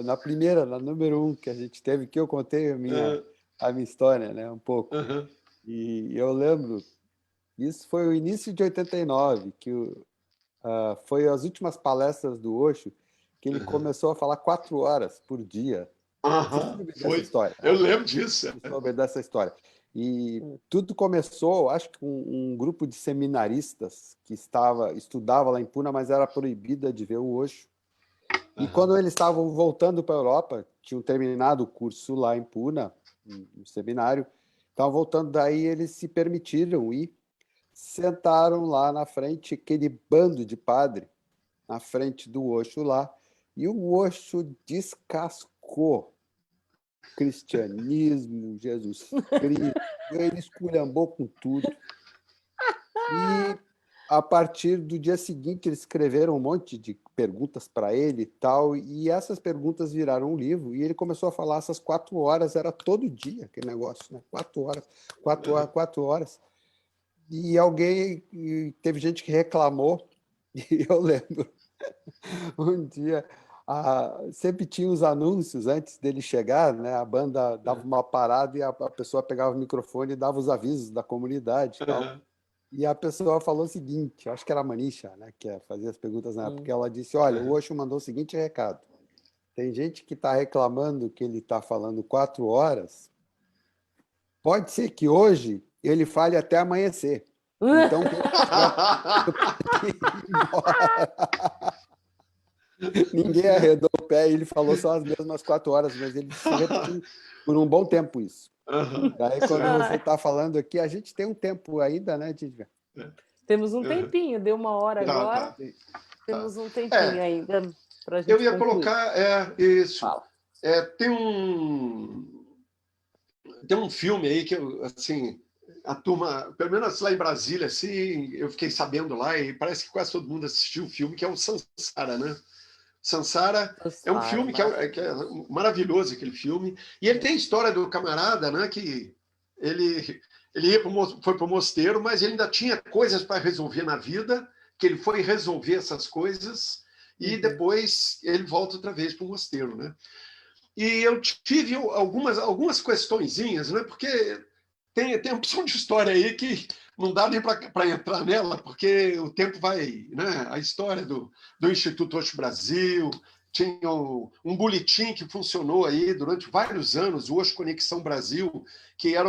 na primeira, na número 1 que a gente teve, que eu contei a minha história, né? Um pouco. Uhum. E eu lembro, isso foi o início de 89, que foi as últimas palestras do Osho, que ele começou a falar 4 horas por dia. Você sabe dessa Foi. história, Eu né? lembro disso. Você soube dessa história. E tudo começou, acho que com um grupo de seminaristas que estudava lá em Pune, mas era proibida de ver o Osho. E quando eles estavam voltando para a Europa, tinham terminado o curso lá em Pune, no seminário, estavam voltando, daí eles se permitiram ir, sentaram lá na frente, aquele bando de padre, na frente do Osho lá, e o Osho descascou cristianismo, Jesus Cristo, ele esculhambou com tudo. E a partir do dia seguinte, eles escreveram um monte de perguntas para ele e tal, e essas perguntas viraram um livro, e ele começou a falar essas 4 horas, era todo dia aquele negócio, né? 4 horas, 4 horas, 4 horas. E teve gente que reclamou, e eu lembro, um dia, sempre tinha os anúncios antes dele chegar, né? A banda dava uma parada e a pessoa pegava o microfone e dava os avisos da comunidade e tal. E a pessoa falou o seguinte, acho que era a Manisha, né, que fazia as perguntas na época, ela disse, olha, o Osho mandou o seguinte recado, tem gente que está reclamando que ele está falando 4 horas, pode ser que hoje ele fale até amanhecer. Então, quem quiser pode ir embora. Ninguém arredou o pé e ele falou só as mesmas 4 horas, mas ele se repetiu por um bom tempo isso. Daí, quando você está falando aqui, a gente tem um tempo ainda, né, Tidja? Temos um tempinho, deu 1 hora agora. Tá. Temos um tempinho ainda para a gente Eu ia concluir. colocar isso. Fala. Tem um filme aí que assim, a turma, pelo menos lá em Brasília, assim, eu fiquei sabendo lá e parece que quase todo mundo assistiu o filme, que é o Sansara, né? Sansara é um filme que é maravilhoso, aquele filme. E ele tem a história do camarada, né? Que ele foi para o mosteiro, mas ele ainda tinha coisas para resolver na vida, que ele foi resolver essas coisas e depois ele volta outra vez para o mosteiro, né? E eu tive algumas questõezinhas, né? Porque tem uma opção de história aí que não dá nem para entrar nela, porque o tempo vai... Né? A história do Instituto Osho Brasil, tinha um boletim que funcionou aí durante vários anos, o Osho Conexão Brasil, que era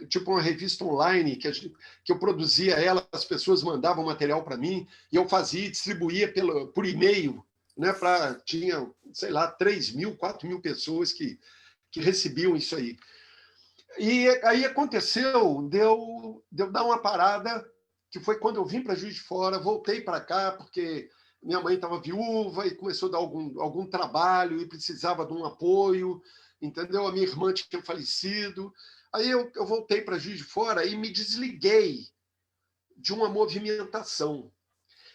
tipo uma revista online que eu produzia ela, as pessoas mandavam material para mim, e eu fazia e distribuía por e-mail, né? Tinha, sei lá, 3.000, 4.000 pessoas que recebiam isso aí. E aí aconteceu de eu dar uma parada, que foi quando eu vim para Juiz de Fora, voltei para cá, porque minha mãe estava viúva e começou a dar algum trabalho e precisava de um apoio, entendeu? A minha irmã tinha falecido. Aí eu voltei para Juiz de Fora e me desliguei de uma movimentação.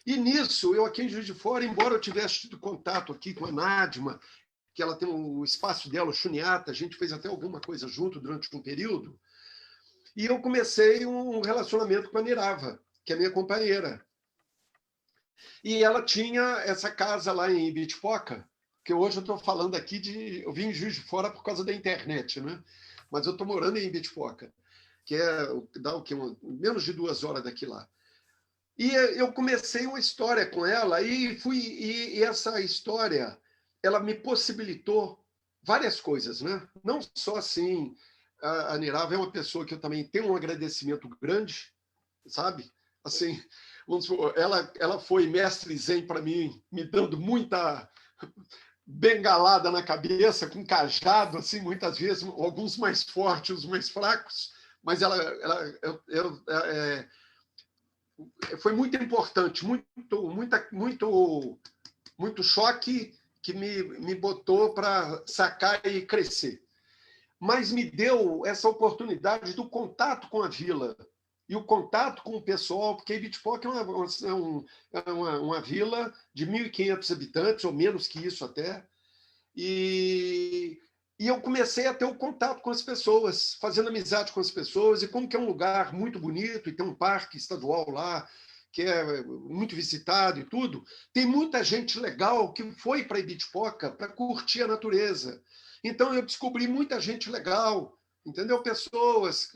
E nisso, eu aqui em Juiz de Fora, embora eu tivesse tido contato aqui com a Nádima, que ela tem o espaço dela, o Chuniata, a gente fez até alguma coisa junto durante um período, e eu comecei um relacionamento com a Nirava, que é minha companheira. E ela tinha essa casa lá em Ibitipoca, que hoje eu estou falando aqui eu vim em Juiz de Fora por causa da internet, né? Mas eu estou morando em Ibitipoca, que dá o quê? Menos de 2 horas daqui lá. E eu comecei uma história com ela e essa história ela me possibilitou várias coisas, né? Não só assim, a Nirava é uma pessoa que eu também tenho um agradecimento grande, sabe? Assim, vamos supor, ela foi mestre zen para mim, me dando muita bengalada na cabeça, com cajado, assim, muitas vezes, alguns mais fortes, os mais fracos, mas foi muito importante, muito choque que me botou para sacar e crescer. Mas me deu essa oportunidade do contato com a vila e o contato com o pessoal, porque Ibitipoca é uma vila de 1.500 habitantes, ou menos que isso até, e eu comecei a ter o contato com as pessoas, fazendo amizade com as pessoas, e como que é um lugar muito bonito, e tem um parque estadual lá, que é muito visitado e tudo, tem muita gente legal que foi para Ibitipoca para curtir a natureza. Então, eu descobri muita gente legal, entendeu? Pessoas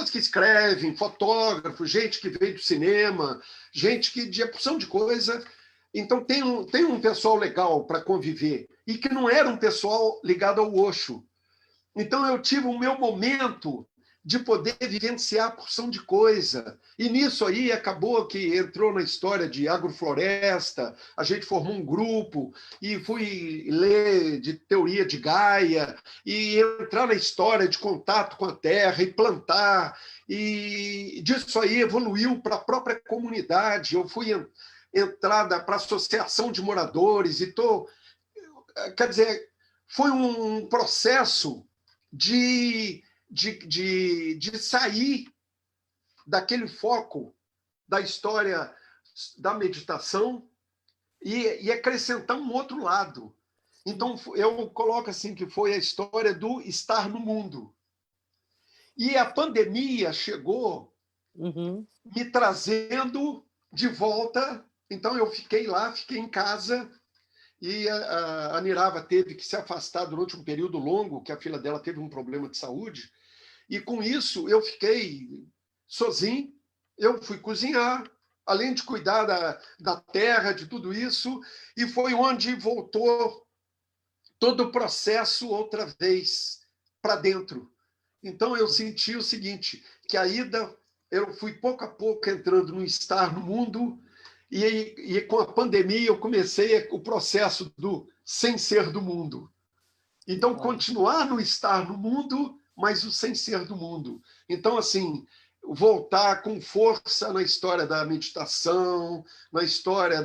que escrevem, fotógrafos, gente que veio do cinema, gente que de opção de coisa. Então, tem um pessoal legal para conviver, e que não era um pessoal ligado ao Osho. Então, eu tive o meu momento de poder vivenciar a porção de coisa. E nisso aí acabou que entrou na história de agrofloresta, a gente formou um grupo e fui ler de teoria de Gaia e entrar na história de contato com a terra e plantar. E disso aí evoluiu para a própria comunidade. Eu fui entrada para a associação de moradores e quer dizer, foi um processo de sair daquele foco da história da meditação e acrescentar um outro lado. Então, eu coloco assim que foi a história do estar no mundo. E a pandemia chegou me trazendo de volta. Então, eu fiquei lá, fiquei em casa, e a Nirava teve que se afastar durante um período longo, que a filha dela teve um problema de saúde, e com isso eu fiquei sozinho, eu fui cozinhar, além de cuidar da terra, de tudo isso, e foi onde voltou todo o processo outra vez para dentro. Então eu senti o seguinte, que a ida, eu fui pouco a pouco entrando no estar no mundo, e com a pandemia eu comecei o processo do sem ser do mundo. Então, continuar no estar no mundo, mas o sem ser do mundo. Então, assim, voltar com força na história da meditação, na história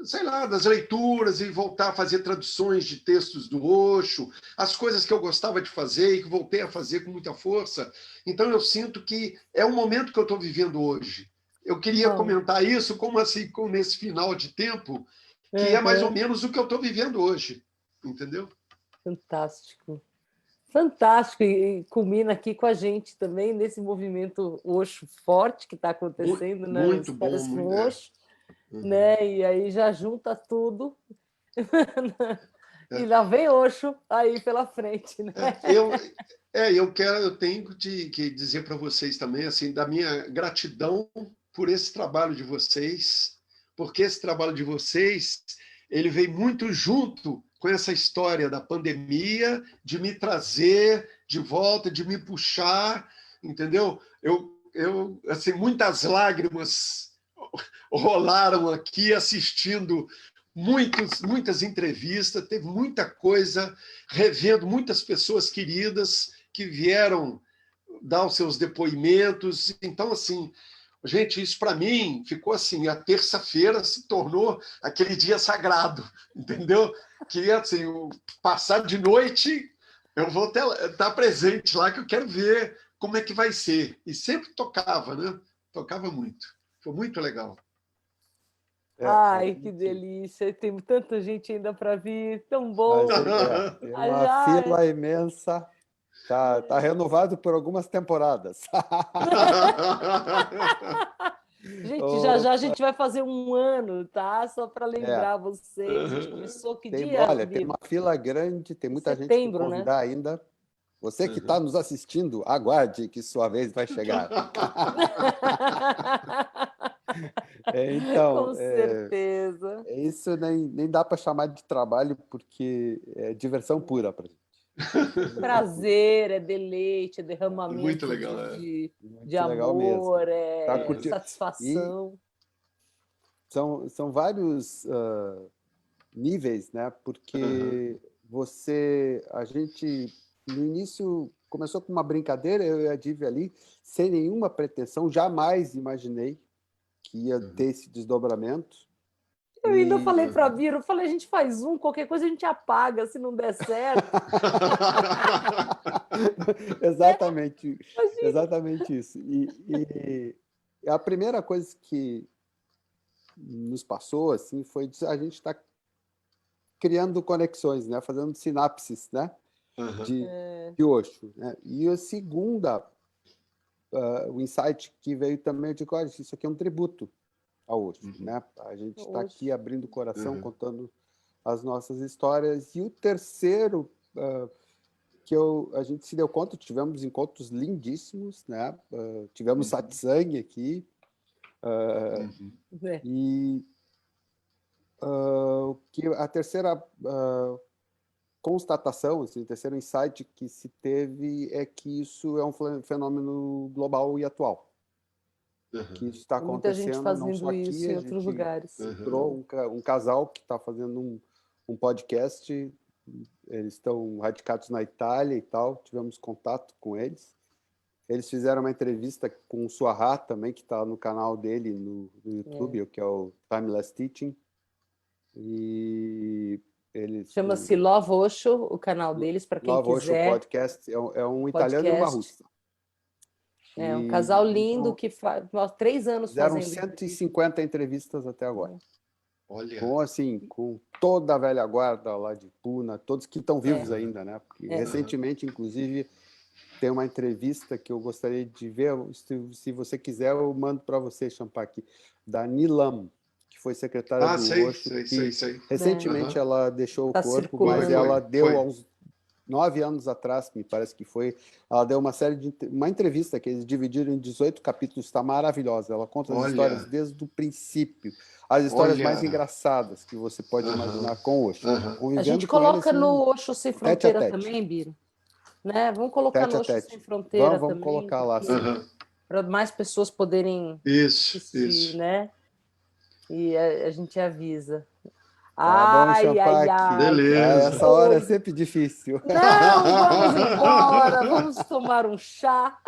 sei lá, das leituras, e voltar a fazer traduções de textos do Osho, as coisas que eu gostava de fazer e que voltei a fazer com muita força. Então, eu sinto que é o momento que eu estou vivendo hoje. Eu queria comentar isso como assim, como nesse final de tempo, que é mais ou menos o que eu estou vivendo hoje, entendeu? Fantástico. Fantástico, e culmina aqui com a gente também, nesse movimento Osho forte que está acontecendo nas férias com Osho, né? E aí já junta tudo, e lá vem Osho aí pela frente, né? Eu tenho que dizer para vocês também, assim, da minha gratidão por esse trabalho de vocês, porque esse trabalho de vocês, ele veio muito junto com essa história da pandemia, de me trazer de volta, de me puxar, entendeu? Assim, muitas lágrimas rolaram aqui assistindo muitas entrevistas, teve muita coisa, revendo muitas pessoas queridas que vieram dar os seus depoimentos. Então, assim, gente, isso para mim ficou assim, a terça-feira se tornou aquele dia sagrado, entendeu? Que assim, passar de noite, eu vou estar presente lá, que eu quero ver como é que vai ser. E sempre tocava, né? Tocava muito. Foi muito legal. Ai, que delícia! Tem tanta gente ainda para vir, tão bom! Tem uma fila imensa. Tá renovado por algumas temporadas. Gente, já a gente vai fazer 1 ano, tá? Só para lembrar vocês. A gente começou que dia? Olha, tem uma fila grande, tem muita gente que convidar ainda. Você que está nos assistindo, aguarde que sua vez vai chegar. Então, com certeza. Isso nem dá para chamar de trabalho, porque é diversão pura para a gente. Prazer, é deleite, é Muito derramamento legal, de Muito legal mesmo. amor, Tá é curtindo. satisfação. São vários níveis, né? Porque a gente no início começou com uma brincadeira, eu e a Divi ali, sem nenhuma pretensão, jamais imaginei que ia ter esse desdobramento. Eu ainda falei para a Biro, eu falei, a gente faz qualquer coisa a gente apaga se não der certo. Exatamente, exatamente isso. E a primeira coisa que nos passou assim foi a gente estar criando conexões, né, fazendo sinapses, né, de Osho, né? E a segunda, o insight que veio também de olha, isso aqui é um tributo ao Osho, né? A gente está aqui abrindo o coração, contando as nossas histórias. E o terceiro que a gente se deu conta, tivemos encontros lindíssimos, né? Tivemos satsang aqui, e que a terceira constatação, assim, o terceiro insight que se teve é que isso é um fenômeno global e atual. Que isso está Muita gente acontecendo não só fazendo isso aqui, em a outros gente lugares. encontrou um casal que está fazendo um podcast, eles estão radicados na Itália e tal, tivemos contato com eles. Eles fizeram uma entrevista com o Suará também, que está no canal dele no YouTube, que é o Timeless Teaching. E eles... Chama-se Love Osho, o canal deles, para quem Love Osho quiser. Podcast, é um italiano e uma russa. É um casal lindo então, que faz 3 anos fizeram fazendo 150 entrevistas até agora. Olha. Com toda a velha guarda lá de Puna, todos que estão vivos ainda, né? Porque recentemente, inclusive, tem uma entrevista que eu gostaria de ver. Se você quiser, eu mando para você, Champaki, da Nilam, que foi secretária do Osho. Sei. Recentemente ela deixou o corpo, circulando. mas ela deu há uns 9 anos atrás, me parece que foi, ela deu uma entrevista que eles dividiram em 18 capítulos, está maravilhosa. Ela conta as histórias desde o princípio, as histórias mais engraçadas que você pode imaginar com o Osho. A gente coloca no Osho Sem Fronteira também, Biro. Né? Vamos colocar no Osho Sem Fronteira também. Vamos colocar lá, para mais pessoas poderem assistir, né? E a gente avisa. Tá bom, Champaki. Beleza. Essa hora é sempre difícil. Não, vamos embora, vamos tomar um chá.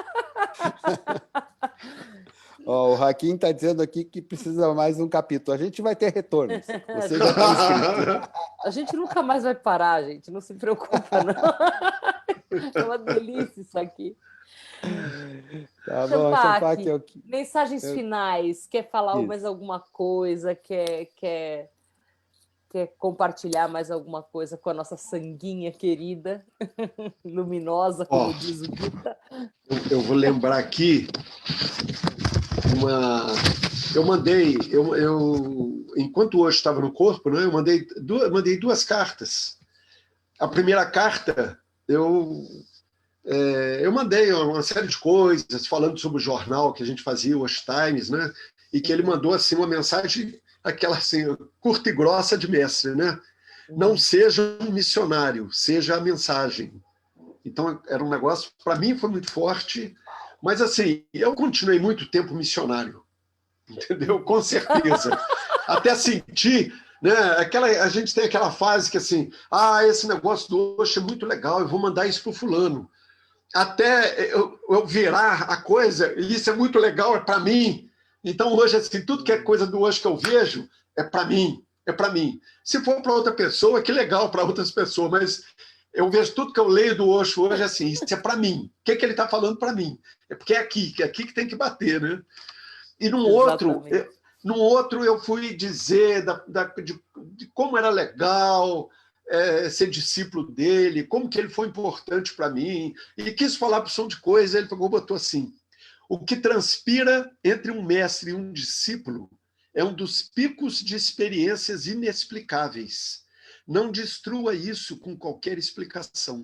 O Hakim está dizendo aqui que precisa mais um capítulo. A gente vai ter retornos. Você já está inscrito. A gente nunca mais vai parar, gente. Não se preocupa, não. É uma delícia isso aqui. Tá bom, Champaki. Mensagens finais. Quer falar mais alguma coisa? Quer compartilhar mais alguma coisa com a nossa sanguinha querida, luminosa, como diz o Gita? Eu vou lembrar aqui eu mandei, enquanto hoje estava no corpo, né, eu mandei 2 cartas. A primeira carta, eu mandei uma série de coisas, falando sobre o jornal que a gente fazia, o Osho Times, né, e que ele mandou assim, uma mensagem, aquela assim, curta e grossa de mestre, né? Não seja um missionário, seja a mensagem. Então, era um negócio, para mim, foi muito forte, mas assim, eu continuei muito tempo missionário, entendeu? Com certeza. Até sentir, né? A gente tem aquela fase que assim, esse negócio do Osho é muito legal, eu vou mandar isso para o fulano. Até eu virar a coisa, e isso é muito legal, é para mim. Então, hoje, assim, tudo que é coisa do Osho que eu vejo é para mim, é para mim. Se for para outra pessoa, que legal para outras pessoas, mas eu vejo tudo que eu leio do Osho hoje assim, isso é para mim. O que ele está falando para mim? É porque é aqui que tem que bater, né? E num outro eu fui dizer de como era legal ser discípulo dele, como que ele foi importante para mim, e quis falar por som de coisa, ele pegou e botou assim: o que transpira entre um mestre e um discípulo é um dos picos de experiências inexplicáveis. Não destrua isso com qualquer explicação.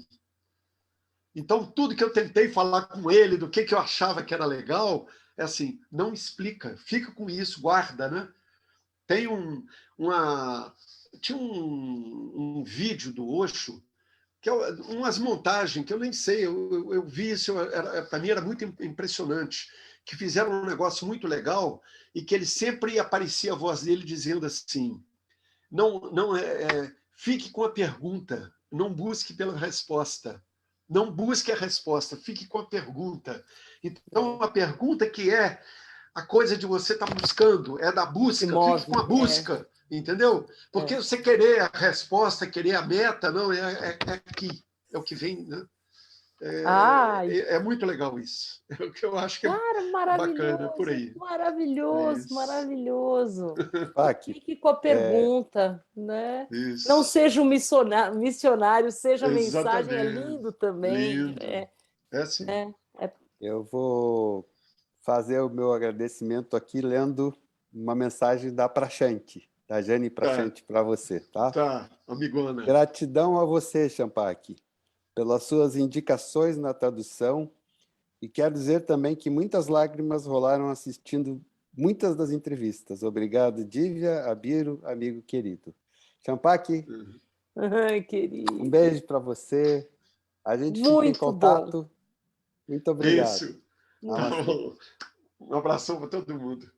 Então, tudo que eu tentei falar com ele, do que eu achava que era legal, é assim, não explica, fica com isso, guarda, né? Tinha um vídeo do Osho que é umas montagens que eu nem sei, eu vi isso, para mim era muito impressionante, que fizeram um negócio muito legal e que ele sempre aparecia a voz dele dizendo assim, não fique com a pergunta, não busque pela resposta, não busque a resposta, fique com a pergunta. Então, a pergunta que é a coisa de você estar buscando, é da busca, move, fique com a busca, entendeu? Porque você querer a resposta, querer a meta, não, é aqui, é o que vem, né? É muito legal isso. É o que eu acho que é bacana por aí. Maravilhoso, Isso. maravilhoso. Pac, Fique com a pergunta, né? Isso. Não seja um missionário, seja a mensagem, é Exatamente. lindo também. Lindo. É sim. eu vou fazer o meu agradecimento aqui lendo uma mensagem da Prachante, da Jane Prachante, para você, tá? Tá, amigona. Gratidão a você, Champac, pelas suas indicações na tradução, e quero dizer também que muitas lágrimas rolaram assistindo muitas das entrevistas. Obrigado, Dívia, Abiro, amigo querido. Champac, Ai, querido. um beijo para você. A gente fica em contato. Bom. Muito obrigado. Isso. Tá bom. Um abração para todo mundo.